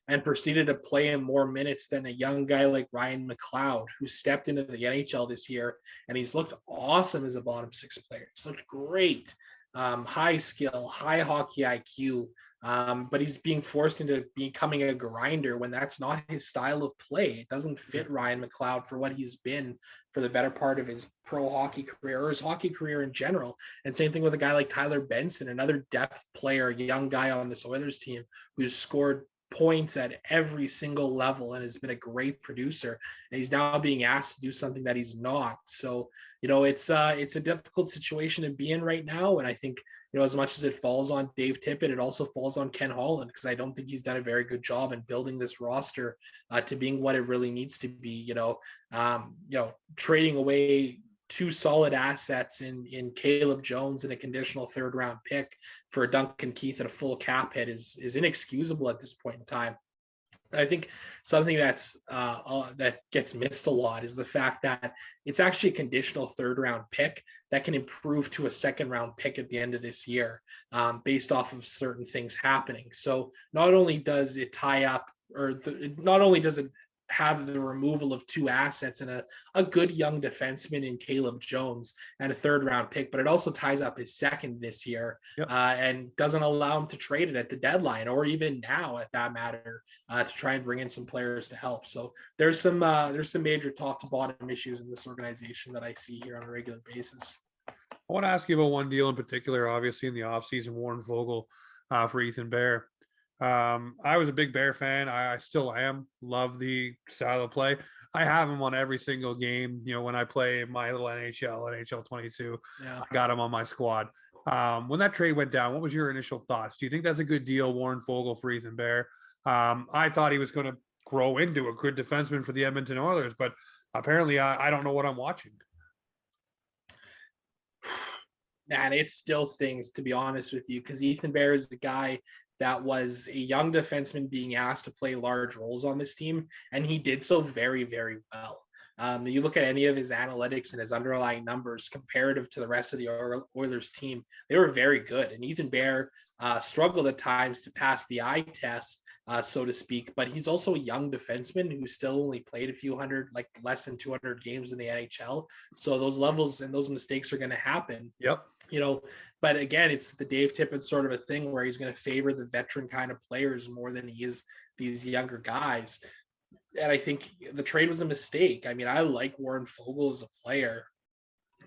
and proceeded to play him more minutes than a young guy like Ryan McLeod, who stepped into the NHL this year, and he's looked awesome as a bottom 6 player. He's looked great. High skill, high hockey IQ, but he's being forced into becoming a grinder when that's not his style of play. It doesn't fit Ryan McLeod for what he's been for the better part of his pro hockey career, or his hockey career in general. And same thing with a guy like Tyler Benson, another depth player, a young guy on this Oilers team who's scored points at every single level and has been a great producer, and he's now being asked to do something that he's not. So it's a difficult situation to be in right now, and I think as much as it falls on Dave Tippett, it also falls on Ken Holland, because I don't think he's done a very good job in building this roster to being what it really needs to be. Trading away two solid assets in Caleb Jones and a conditional third round pick for Duncan Keith at a full cap hit is inexcusable at this point in time. I think something that gets missed a lot is the fact that it's actually a conditional third round pick that can improve to a second round pick at the end of this year, based off of certain things happening. So not only does it tie up, not only does it have the removal of two assets and a good young defenseman in Caleb Jones and a third round pick, but it also ties up his second this year. Yep. And doesn't allow him to trade it at the deadline or even now at that matter, to try and bring in some players to help. So there's some major top to bottom issues in this organization that I see here on a regular basis. I want to ask you about one deal in particular, obviously in the offseason, Warren Foegele for Ethan Bear. I was a big Bear fan. I still am. Love the style of play. I have him on every single game. You know, when I play my little NHL 22, I got him on my squad. When that trade went down, what was your initial thoughts? Do you think that's a good deal, Warren Foegele for Ethan Bear? I thought he was going to grow into a good defenseman for the Edmonton Oilers, but apparently I don't know what I'm watching. Man, it still stings, to be honest with you, because Ethan Bear is the guy that was a young defenseman being asked to play large roles on this team, and he did so very, very well. You look at any of his analytics and his underlying numbers comparative to the rest of the Oilers team, they were very good. And Ethan Bear struggled at times to pass the eye test, so to speak, but he's also a young defenseman who still only played a few hundred, like less than 200 games in the NHL. So those levels and those mistakes are going to happen. Yep. You know, but again, it's the Dave Tippett sort of a thing where he's going to favor the veteran kind of players more than he is these younger guys. And I think the trade was a mistake. I mean, I like Warren Foegele as a player.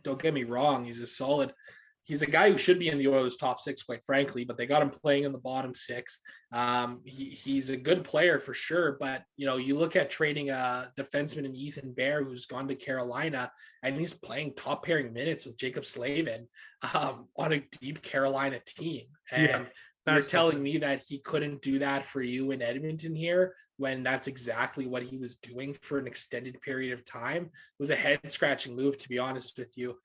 Don't get me wrong. He's a guy who should be in the Oilers top six, quite frankly, but they got him playing in the bottom six. He's a good player for sure. But, you know, you look at trading a defenseman in Ethan Bear, who's gone to Carolina, and he's playing top pairing minutes with Jacob Slavin on a deep Carolina team. And you're telling me that he couldn't do that for you in Edmonton here, when that's exactly what he was doing for an extended period of time. It was a head scratching move, to be honest with you.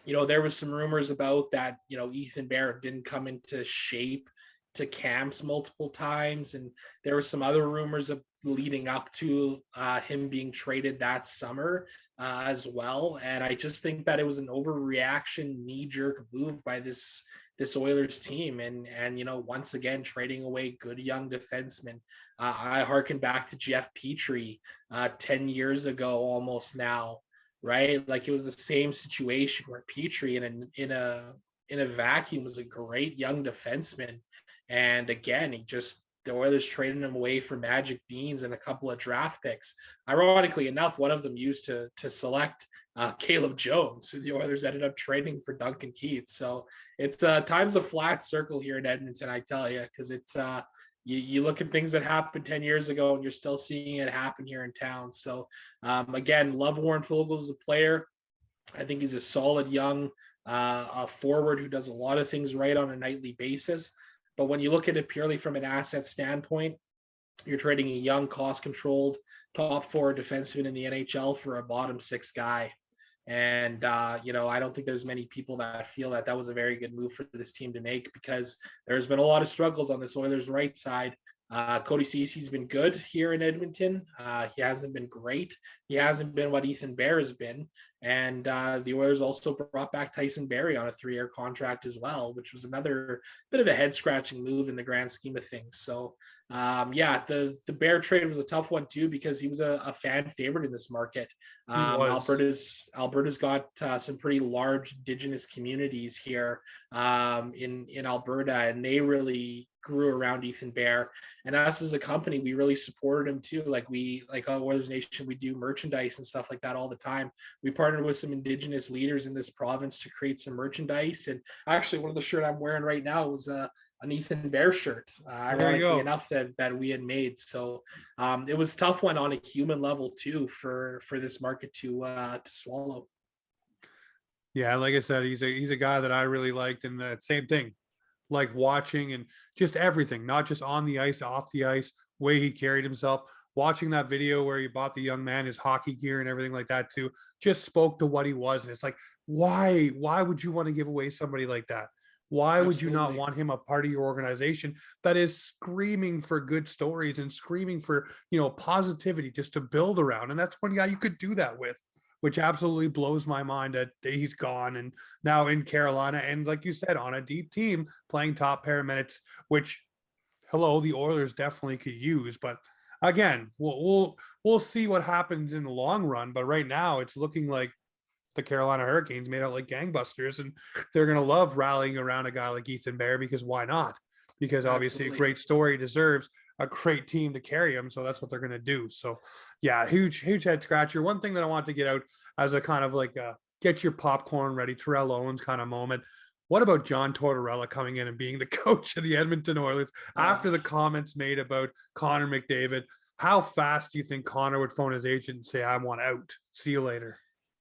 You know, there was some rumors about that, you know, Ethan Bear didn't come into shape to camps multiple times. And there were some other rumors of leading up to him being traded that summer as well. And I just think that it was an overreaction, knee-jerk move by this Oilers team. And, you know, once again, trading away good young defensemen. I hearken back to Jeff Petrie 10 years ago almost now, right? Like it was the same situation where Petrie in a vacuum was a great young defenseman. And again, the Oilers traded him away for Magic Beans and a couple of draft picks. Ironically enough, one of them used to select Caleb Jones, who the Oilers ended up trading for Duncan Keith. So it's times a flat circle here in Edmonton, I tell you, because it's you look at things that happened 10 years ago and you're still seeing it happen here in town. So again, love Warren Foegele as a player. I think he's a solid young forward who does a lot of things right on a nightly basis. But when you look at it purely from an asset standpoint, you're trading a young, cost-controlled, top four defenseman in the NHL for a bottom six guy. And, you know, I don't think there's many people that feel that that was a very good move for this team to make, because there's been a lot of struggles on this Oilers right side. Cody Ceci's been good here in Edmonton. He hasn't been great. He hasn't been what Ethan Bear has been. And the Oilers also brought back Tyson Berry on a 3-year contract as well, which was another bit of a head-scratching move in the grand scheme of things. So, the Bear trade was a tough one too, because he was a fan favorite in this market. Alberta's got some pretty large Indigenous communities here in Alberta, and they really grew around Ethan Bear. And us as a company, we really supported him too. Like Oilers Nation, we do merchandise and stuff like that all the time. We partnered with some Indigenous leaders in this province to create some merchandise. And actually, one of the shirt I'm wearing right now was an Ethan Bear shirt, ironically enough, that we had made. So it was a tough one on a human level too for this market to swallow. Yeah, like I said, he's a guy that I really liked, and the same thing, like watching and just everything, not just on the ice, off the ice, way he carried himself. watching that video where he bought the young man his hockey gear and everything like that too, just spoke to what he was. And it's like, why would you want to give away somebody like that? Why would you not Absolutely. want him a part of your organization that is screaming for good stories and screaming for, you know, positivity just to build around? And that's one guy you could do that with, which absolutely blows my mind that he's gone and now in Carolina. And like you said, on a deep team playing top pair minutes, which, hello, the Oilers definitely could use. But again, we'll see what happens in the long run. But right now, it's looking like the Carolina Hurricanes made out like gangbusters, and they're going to love rallying around a guy like Ethan Bear, because why not? Because obviously a Absolutely. great story deserves a great team to carry him. So that's what they're going to do. So yeah, huge head scratcher. One thing that I want to get out as a kind of like a get your popcorn ready, Terrell Owens kind of moment. What about John Tortorella coming in and being the coach of the Edmonton Oilers Uh, after the comments made about Connor McDavid? How fast do you think Connor would phone his agent and say, "I want out. See you later"?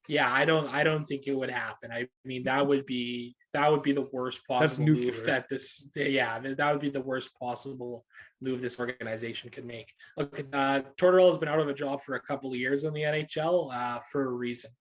yeah, I don't think it would happen. I mean, that would be the worst That's possible move nuclear. that this yeah, that would be the worst possible move this organization could make. Look, Tortorella has been out of a job for a couple of years in the NHL for a reason.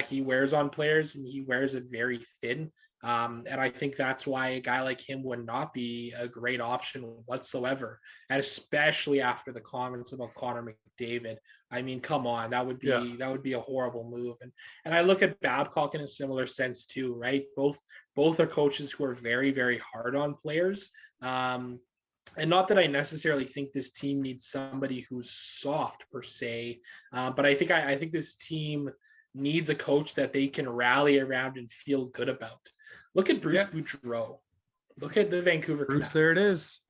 He wears on players and he wears it very thin. And I think that's why a guy like him would not be a great option whatsoever, and especially after the comments about Connor McDavid. I mean, come on, Yeah. that would be a horrible move. And I look at Babcock in a similar sense too, right? Both are coaches who are very, very hard on players. And not that I necessarily think this team needs somebody who's soft per se, but I think this team needs a coach that they can rally around and feel good about. Look at Bruce Yeah. Boudreau. Look at the Vancouver Bruce, there it Canucks. is.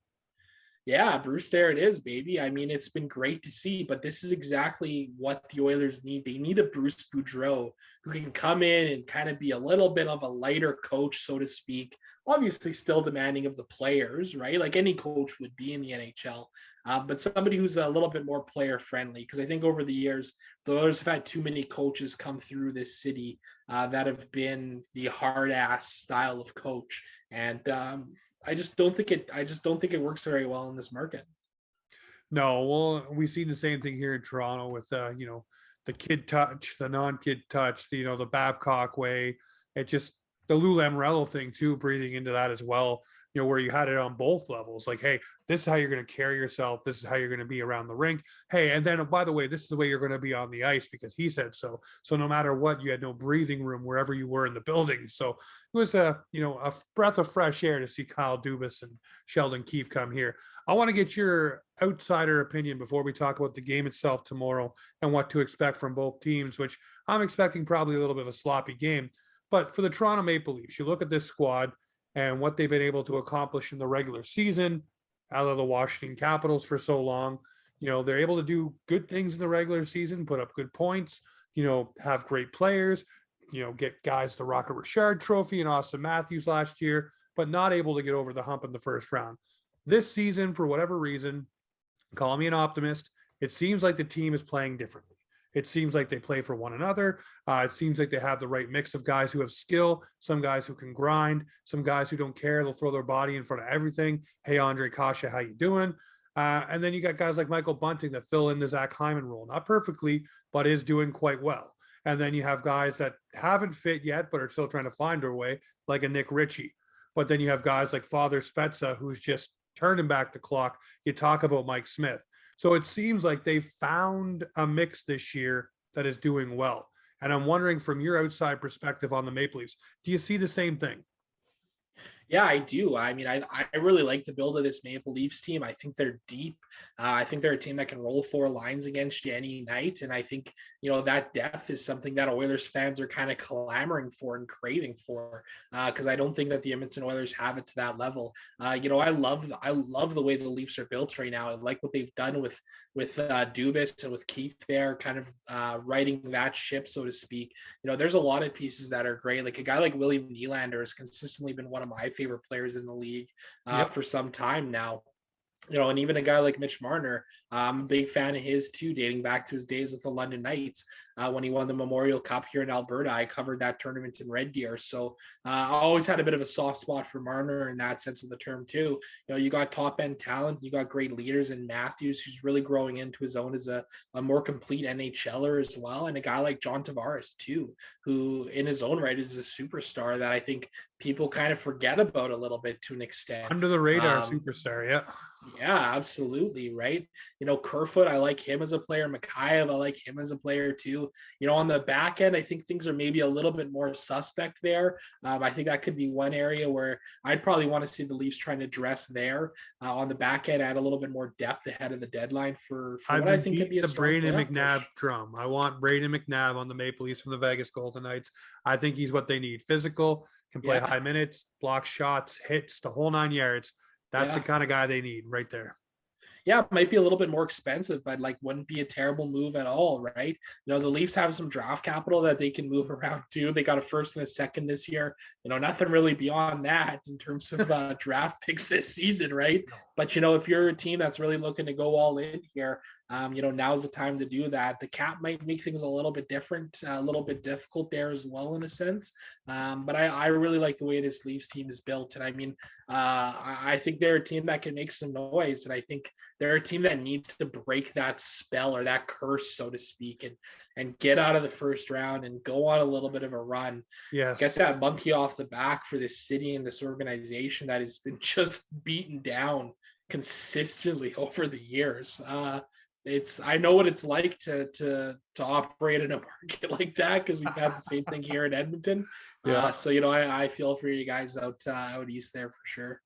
Yeah, Bruce, there it is, baby. I mean, it's been great to see, but this is exactly what the Oilers need. They need a Bruce Boudreau who can come in and kind of be a little bit of a lighter coach, so to speak. Obviously, still demanding of the players, right? Like any coach would be in the NHL, but somebody who's a little bit more player friendly. Because I think over the years, the Oilers have had too many coaches come through this city that have been the hard ass style of coach, and I just don't think it works very well in this market. No, well, we see the same thing here in Toronto with you know, the kid touch, the non-kid touch, the, you know, the Babcock way. It just the Lou Lamoriello thing too, breathing into that as well. You know, where you had it on both levels. Like, hey, this is how you're going to carry yourself. This is how you're going to be around the rink. Hey, and then by the way, this is the way you're going to be on the ice because he said so. So no matter what, you had no breathing room wherever you were in the building. So it was a, you know, a breath of fresh air to see Kyle Dubas and Sheldon Keefe come here. I want to get your outsider opinion before we talk about the game itself tomorrow and what to expect from both teams, which I'm expecting probably a little bit of a sloppy game. But for the Toronto Maple Leafs, you look at this squad and what they've been able to accomplish in the regular season out of the Washington Capitals for so long. You know, they're able to do good things in the regular season, put up good points, you know, have great players, you know, get guys the Rocket Richard Trophy and Austin Matthews last year, but not able to get over the hump in the first round. This season, for whatever reason, call me an optimist, it seems like the team is playing differently. It seems like they play for one another. It seems like they have the right mix of guys who have skill, some guys who can grind, some guys who don't care. They'll throw their body in front of everything. Hey, Andre Kasha, how you doing? And then you got guys like Michael Bunting that fill in the Zach Hyman role, not perfectly, but is doing quite well. And then you have guys that haven't fit yet, but are still trying to find their way, like a Nick Ritchie. But then you have guys like Father Spezza, who's just turning back the clock. You talk about Mike Smith. So it seems like they found a mix this year that is doing well. And I'm wondering from your outside perspective on the Maple Leafs, do you see the same thing? Yeah, I do. I mean, I really like the build of this Maple Leafs team. I think they're deep. I think they're a team that can roll four lines against you any night. And I think, you know, that depth is something that Oilers fans are kind of clamoring for and craving for. Because I don't think that the Edmonton Oilers have it to that level. You know, I love the way the Leafs are built right now. I like what they've done with Dubas and with Keith there, kind of riding that ship, so to speak. You know, there's a lot of pieces that are great. Like a guy like William Nylander has consistently been one of my favorite players in the league Yep. for some time now. And even a guy like Mitch Marner, I'm a big fan of his too, dating back to his days with the London Knights. When he won the Memorial Cup here in Alberta, I covered that tournament in Red Deer. So I always had a bit of a soft spot for Marner in that sense of the term too. You got top end talent, you got great leaders in Matthews, who's really growing into his own as a more complete NHLer as well. And a guy like John Tavares too, who in his own right is a superstar that I think people kind of forget about a little bit to an extent. Under the radar superstar. Yeah. Yeah, absolutely. Right. Kerfoot, I like him as a player. Mikheyev, I like him as a player too. On the back end, I think things are maybe a little bit more suspect there. I think that could be one area where I'd probably want to see the Leafs trying to address there. On the back end, add a little bit more depth ahead of the deadline for what I think could be a strong Braden McNabb push. drum. I want Braden McNabb on the Maple Leafs from the Vegas Golden Knights. I think he's what they need. Physical, can play high minutes, block shots, hits, the whole 9 yards. That's the kind of guy they need right there. Yeah, it might be a little bit more expensive, but wouldn't be a terrible move at all, right? The Leafs have some draft capital that they can move around too. They got a first and a second this year. Nothing really beyond that in terms of draft picks this season, right? But if you're a team that's really looking to go all in here, now's the time to do that. The cap might make things a little bit different, a little bit difficult there as well in a sense. But I really like the way this Leafs team is built. And I think they're a team that can make some noise. And I think they're a team that needs to break that spell or that curse, so to speak, and get out of the first round and go on a little bit of a run. Yes. Get that monkey off the back for this city and this organization that has been just beaten down consistently over the years. I know what it's like to operate in a market like that, because we've had the same thing here in Edmonton. So I feel for you guys out east there for sure.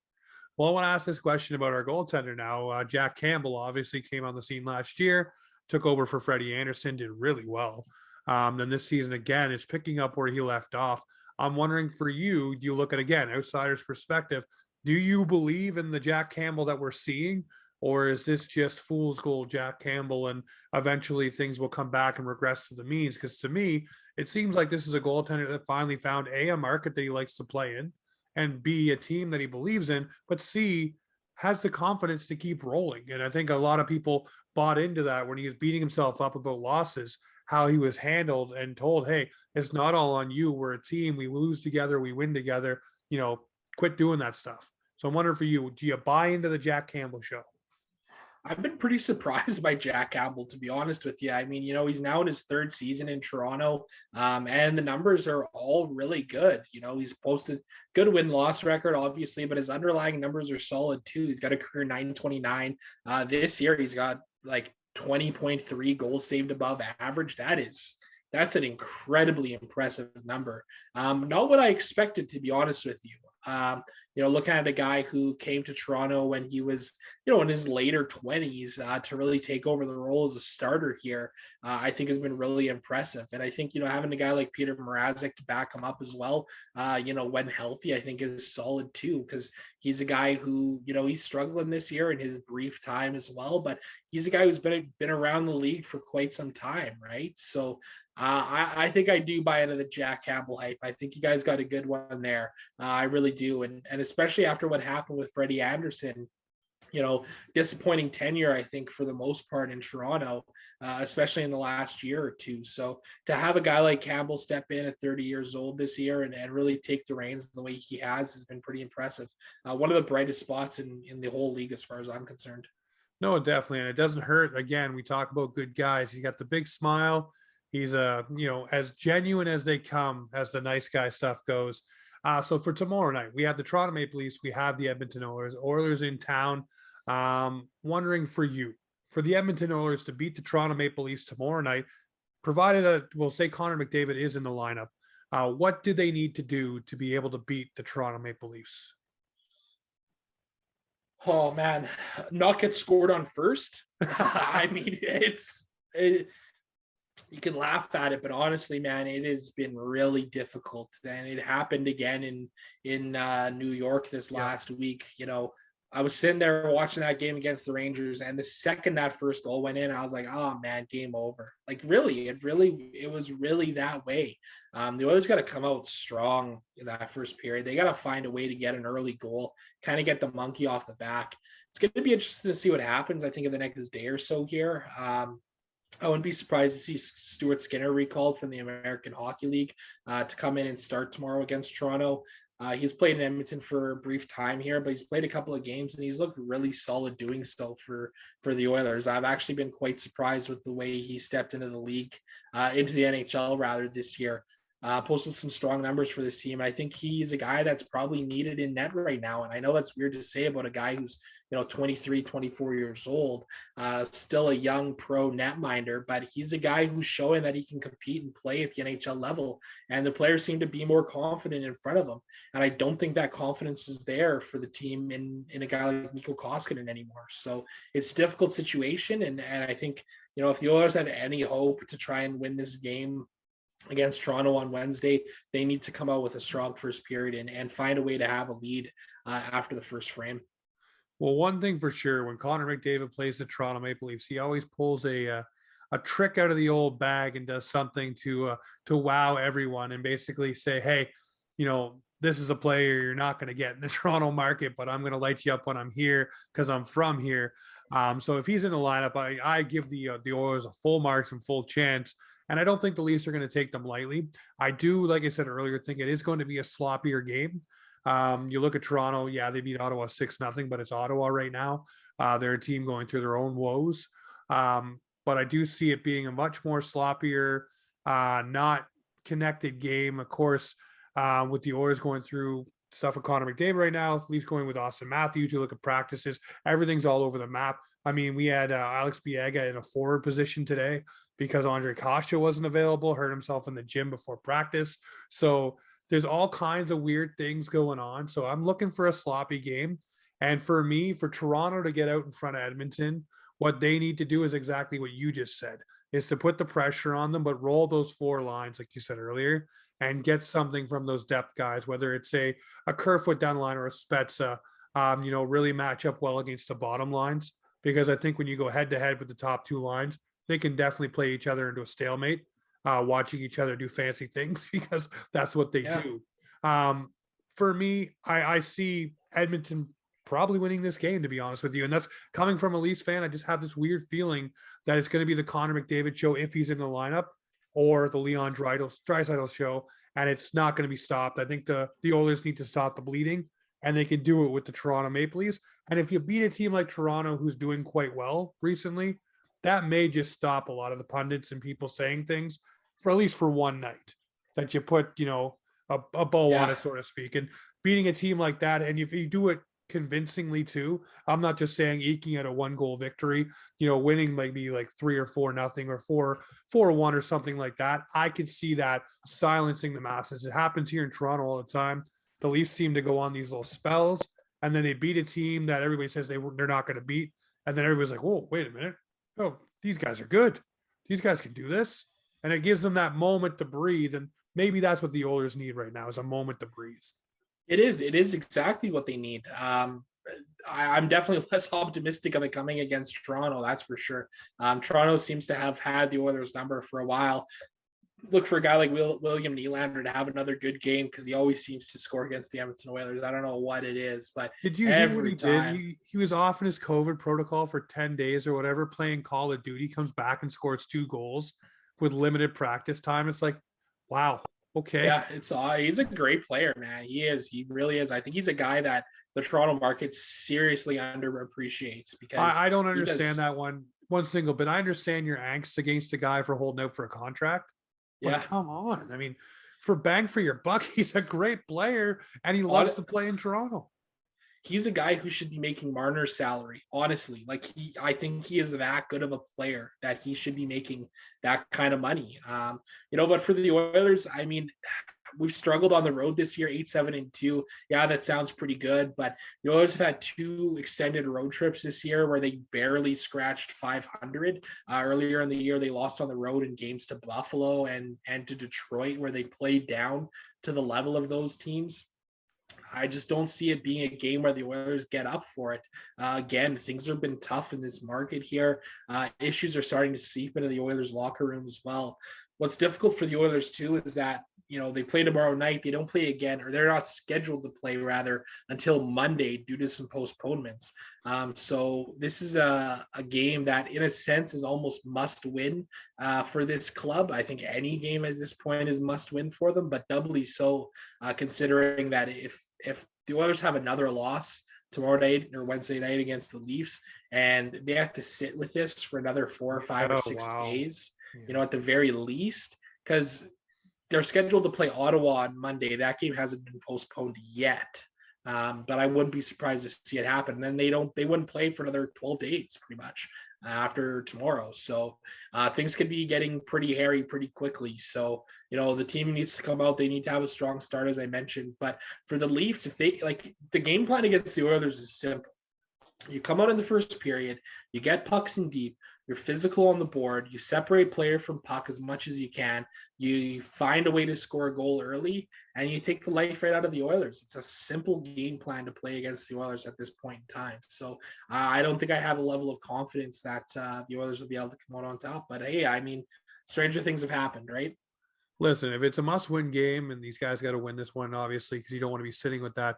Well, I want to ask this question about our goaltender now. Jack Campbell obviously came on the scene last year, took over for Freddie Anderson, did really well. Then this season again is picking up where he left off. I'm wondering for you, do you look at, again, outsider's perspective, do you believe in the Jack Campbell that we're seeing? Or is this just fool's gold Jack Campbell and eventually things will come back and regress to the means? Because to me, it seems like this is a goaltender that finally found a market that he likes to play in, and B, a team that he believes in, but C, has the confidence to keep rolling. And I think a lot of people bought into that when he was beating himself up about losses, how he was handled and told, hey, it's not all on you. We're a team. We lose together. We win together. Quit doing that stuff. So I'm wondering for you, do you buy into the Jack Campbell show? I've been pretty surprised by Jack Campbell, to be honest with you. He's now in his third season in Toronto, and the numbers are all really good. He's posted good win-loss record, obviously, but his underlying numbers are solid too. He's got a career .929. This year, he's got 20.3 goals saved above average. That's an incredibly impressive number. Not what I expected, to be honest with you. Looking at a guy who came to Toronto when he was, in his later 20s to really take over the role as a starter here, I think has been really impressive. And I think, having a guy like Peter Mrazek to back him up as well, when healthy, I think is solid too, because he's a guy who, he's struggling this year in his brief time as well, but he's a guy who's been around the league for quite some time, right? So I think I do buy into the Jack Campbell hype. I think you guys got a good one there. I really do. And especially after what happened with Freddie Anderson, disappointing tenure, I think, for the most part in Toronto, especially in the last year or two. So to have a guy like Campbell step in at 30 years old this year and really take the reins the way he has been pretty impressive. One of the brightest spots in the whole league, as far as I'm concerned. No, definitely. And it doesn't hurt. Again, we talk about good guys. He's got the big smile. He's as genuine as they come as the nice guy stuff goes. So for tomorrow night, we have the Toronto Maple Leafs. We have the Edmonton Oilers in town. Wondering for you, for the Edmonton Oilers to beat the Toronto Maple Leafs tomorrow night, provided we'll say Conor McDavid is in the lineup, what do they need to do to be able to beat the Toronto Maple Leafs? Oh man, not get scored on first. You can laugh at it, but honestly, man, it has been really difficult. And it happened again in New York this last week. I was sitting there watching that game against the Rangers, and the second that first goal went in, I was like, "Oh man, game over!" Like it was really that way. The Oilers got to come out strong in that first period. They got to find a way to get an early goal, kind of get the monkey off the back. It's going to be interesting to see what happens. I think in the next day or so here. I wouldn't be surprised to see Stuart Skinner recalled from the American Hockey League to come in and start tomorrow against Toronto. He's played in Edmonton for a brief time here, but he's played a couple of games and he's looked really solid doing so for the Oilers. I've actually been quite surprised with the way he stepped into the league, into the NHL rather this year. Posted some strong numbers for this team. And I think he's a guy that's probably needed in net right now. And I know that's weird to say about a guy who's 23, 24 years old, still a young pro netminder, but he's a guy who's showing that he can compete and play at the NHL level. And the players seem to be more confident in front of him. And I don't think that confidence is there for the team in a guy like Mikko Koskinen anymore. So it's a difficult situation. And I think, if the Oilers have any hope to try and win this game against Toronto on Wednesday, they need to come out with a strong first period and find a way to have a lead after the first frame. Well, one thing for sure, when Conor McDavid plays the Toronto Maple Leafs, he always pulls a trick out of the old bag and does something to wow everyone and basically say, hey, this is a player you're not going to get in the Toronto market, but I'm going to light you up when I'm here because I'm from here. So if he's in the lineup, I give the Oilers a full marks and full chance. And I don't think the Leafs are going to take them lightly. I do, like I said earlier, think it is going to be a sloppier game. You look at Toronto, yeah, they beat Ottawa 6-0, but it's Ottawa right now. They're a team going through their own woes. But I do see it being a much more sloppier, not connected game. Of course, with the Oilers going through stuff with Conor McDavid right now, Leafs going with Austin Matthews. You look at practices, everything's all over the map. I mean, we had Alex Biega in a forward position today because Andre Kase wasn't available, hurt himself in the gym before practice. So there's all kinds of weird things going on. So I'm looking for a sloppy game. And for me, for Toronto to get out in front of Edmonton, what they need to do is exactly what you just said, is to put the pressure on them, but roll those four lines, like you said earlier, and get something from those depth guys, whether it's a Kerfoot down the line or a Spezza, really match up well against the bottom lines. Because I think when you go head to head with the top two lines, they can definitely play each other into a stalemate, watching each other do fancy things because that's what they do. For me, I see Edmonton probably winning this game, to be honest with you. And that's coming from a Leafs fan. I just have this weird feeling that it's going to be the Conor McDavid show if he's in the lineup, or the Leon Draisaitl show, and it's not going to be stopped. I think the Oilers need to stop the bleeding, and they can do it with the Toronto Maple Leafs. And if you beat a team like Toronto, who's doing quite well recently, that may just stop a lot of the pundits and people saying things for at least for one night, that you put, a bow on it, so to speak. And beating a team like that, and if you do it convincingly too, I'm not just saying eking at a 1-goal victory, winning maybe like 3 or 4-0 or 4-1 or something like that. I could see that silencing the masses. It happens here in Toronto all the time. The Leafs seem to go on these little spells, and then they beat a team that everybody says they're not going to beat, and then everybody's like, "Whoa, wait a minute! Oh, these guys are good. These guys can do this," and it gives them that moment to breathe. And maybe that's what the Oilers need right now, is a moment to breathe. It is exactly what they need. I'm definitely less optimistic of it coming against Toronto, that's for sure. Toronto seems to have had the Oilers number for a while. Look for a guy like William Nylander to have another good game, because he always seems to score against the Edmonton Oilers. I don't know what it is, but did you hear what he did? He was off in his COVID protocol for 10 days or whatever, playing Call of Duty, comes back and scores 2 goals with limited practice time. It's like, wow. Okay. Yeah, he's a great player, man. He really is. I think he's a guy that the Toronto market seriously underappreciates, because I don't understand that one single bit. I understand your angst against a guy for holding out for a contract. But come on. I mean, for bang for your buck, he's a great player, and he loves to play in Toronto. He's a guy who should be making Marner's salary, honestly. I think he is that good of a player that he should be making that kind of money. But for the Oilers, I mean, we've struggled on the road this year, 8-7-2. Yeah, that sounds pretty good, but the Oilers have had 2 extended road trips this year where they barely scratched 500. Earlier in the year, they lost on the road in games to Buffalo and to Detroit, where they played down to the level of those teams. I just don't see it being a game where the Oilers get up for it. Again, things have been tough in this market here. Issues are starting to seep into the Oilers locker room as well. What's difficult for the Oilers too is that, they play tomorrow night. They don't play again, or they're not scheduled to play rather until Monday due to some postponements. So this is a game that in a sense is almost must win for this club. I think any game at this point is must win for them, but doubly so considering that if the Oilers have another loss tomorrow night or Wednesday night against the Leafs, and they have to sit with this for another 4 or 5 or 6 days, at the very least, because they're scheduled to play Ottawa on Monday. That game hasn't been postponed yet, but I wouldn't be surprised to see it happen. And then they wouldn't play for another 12 days, pretty much after tomorrow. So things could be getting pretty hairy pretty quickly. So the team needs to come out. They need to have a strong start, as I mentioned. But for the Leafs, if they the game plan against the Oilers is simple. You come out in the first period, you get pucks in deep, you're physical on the board, you separate player from puck as much as you can, you find a way to score a goal early, and you take the life right out of the Oilers. It's a simple game plan to play against the Oilers at this point in time. So I don't think I have a level of confidence that the Oilers will be able to come out on top. But hey, stranger things have happened, right? Listen, if it's a must-win game and these guys got to win this one, obviously, because you don't want to be sitting with that.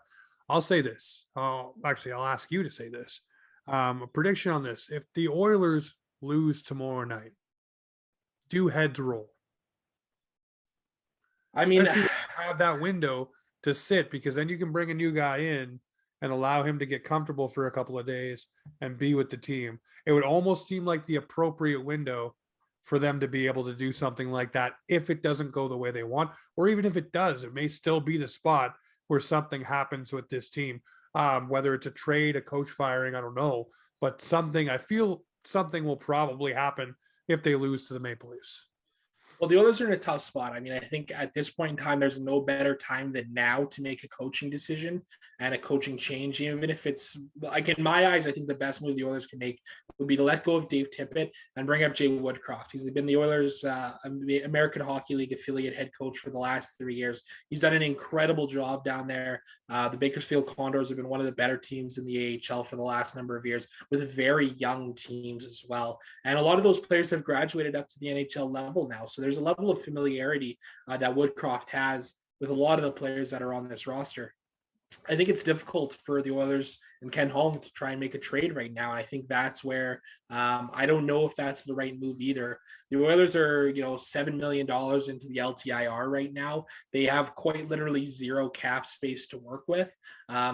I'll say this. I'll ask you to say this. A prediction on this. If the Oilers lose tomorrow night, do heads roll? Especially have that window to sit, because then you can bring a new guy in and allow him to get comfortable for a couple of days and be with the team. It would almost seem like the appropriate window for them to be able to do something like that if it doesn't go the way they want, or even if it does, it may still be the spot where something happens with this team, whether it's a trade, a coach firing, I don't know, but I feel something will probably happen if they lose to the Maple Leafs. Well, the Oilers are in a tough spot. I mean, I think at this point in time, there's no better time than now to make a coaching decision and a coaching change, even if it's like, in my eyes, I think the best move the Oilers can make would be to let go of Dave Tippett and bring up Jay Woodcroft. He's been the Oilers American Hockey League affiliate head coach for the last 3 years. He's done an incredible job down there. The Bakersfield Condors have been one of the better teams in the AHL for the last number of years, with very young teams as well. And a lot of those players have graduated up to the NHL level now. So there's a level of familiarity that Woodcroft has with a lot of the players that are on this roster. I think it's difficult for the Oilers and Ken Holm to try and make a trade right now. And I think that's where I don't know if that's the right move either. The Oilers are, $7 million into the LTIR right now. They have quite literally zero cap space to work with.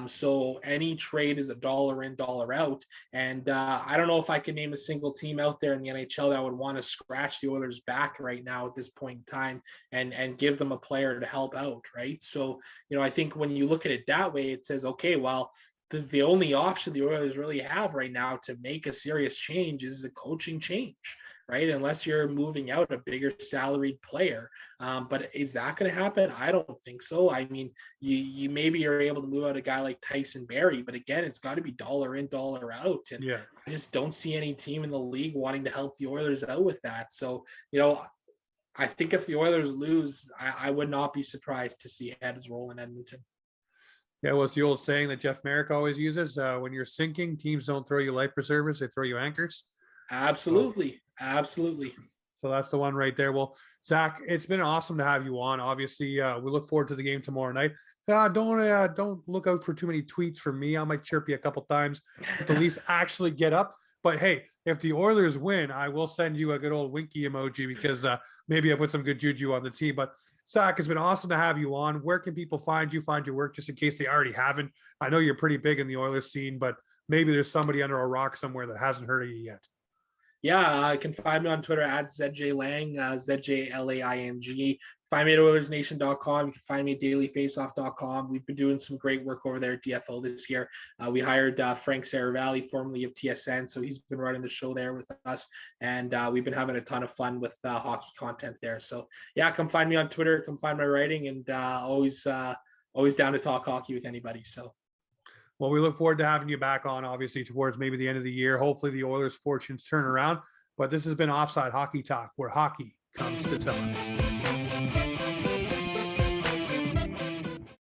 So any trade is a dollar in, dollar out. And I don't know if I can name a single team out there in the NHL that would want to scratch the Oilers back right now at this point in time and give them a player to help out, right? So, I think when you look at it that way, it says, okay, well, the only option the Oilers really have right now to make a serious change is a coaching change, right? Unless you're moving out a bigger salaried player. But is that going to happen? I don't think so. I mean, you maybe are able to move out a guy like Tyson Berry, but again, it's got to be dollar in, dollar out. And I just don't see any team in the league wanting to help the Oilers out with that. So, I think if the Oilers lose, I would not be surprised to see heads roll in Edmonton. Yeah, well, it's the old saying that Jeff Merrick always uses. When you're sinking, teams don't throw you life preservers, they throw you anchors. Absolutely. Absolutely. So that's the one right there. Well, Zach, it's been awesome to have you on. Obviously, we look forward to the game tomorrow night. Don't look out for too many tweets from me. I might chirp you a couple times to at least actually get up. But hey, if the Oilers win, I will send you a good old winky emoji, because maybe I put some good juju on the team. But Zach, it's been awesome to have you on. Where can people find you, find your work, just in case they already haven't? I know you're pretty big in the Oilers scene, but maybe there's somebody under a rock somewhere that hasn't heard of you yet. Yeah, I can find me on Twitter at ZJ Laing, ZJLAING. Find me at OilersNation.com. You can find me at dailyfaceoff.com. We've been doing some great work over there at DFO this year. We hired Frank Saravalli, formerly of TSN, so he's been running the show there with us, and we've been having a ton of fun with hockey content there. So yeah, come find me on Twitter, come find my writing, and always down to talk hockey with anybody. So. Well, we look forward to having you back on, obviously, towards maybe the end of the year. Hopefully the Oilers' fortunes turn around. But this has been Offside Hockey Talk, where hockey comes to town.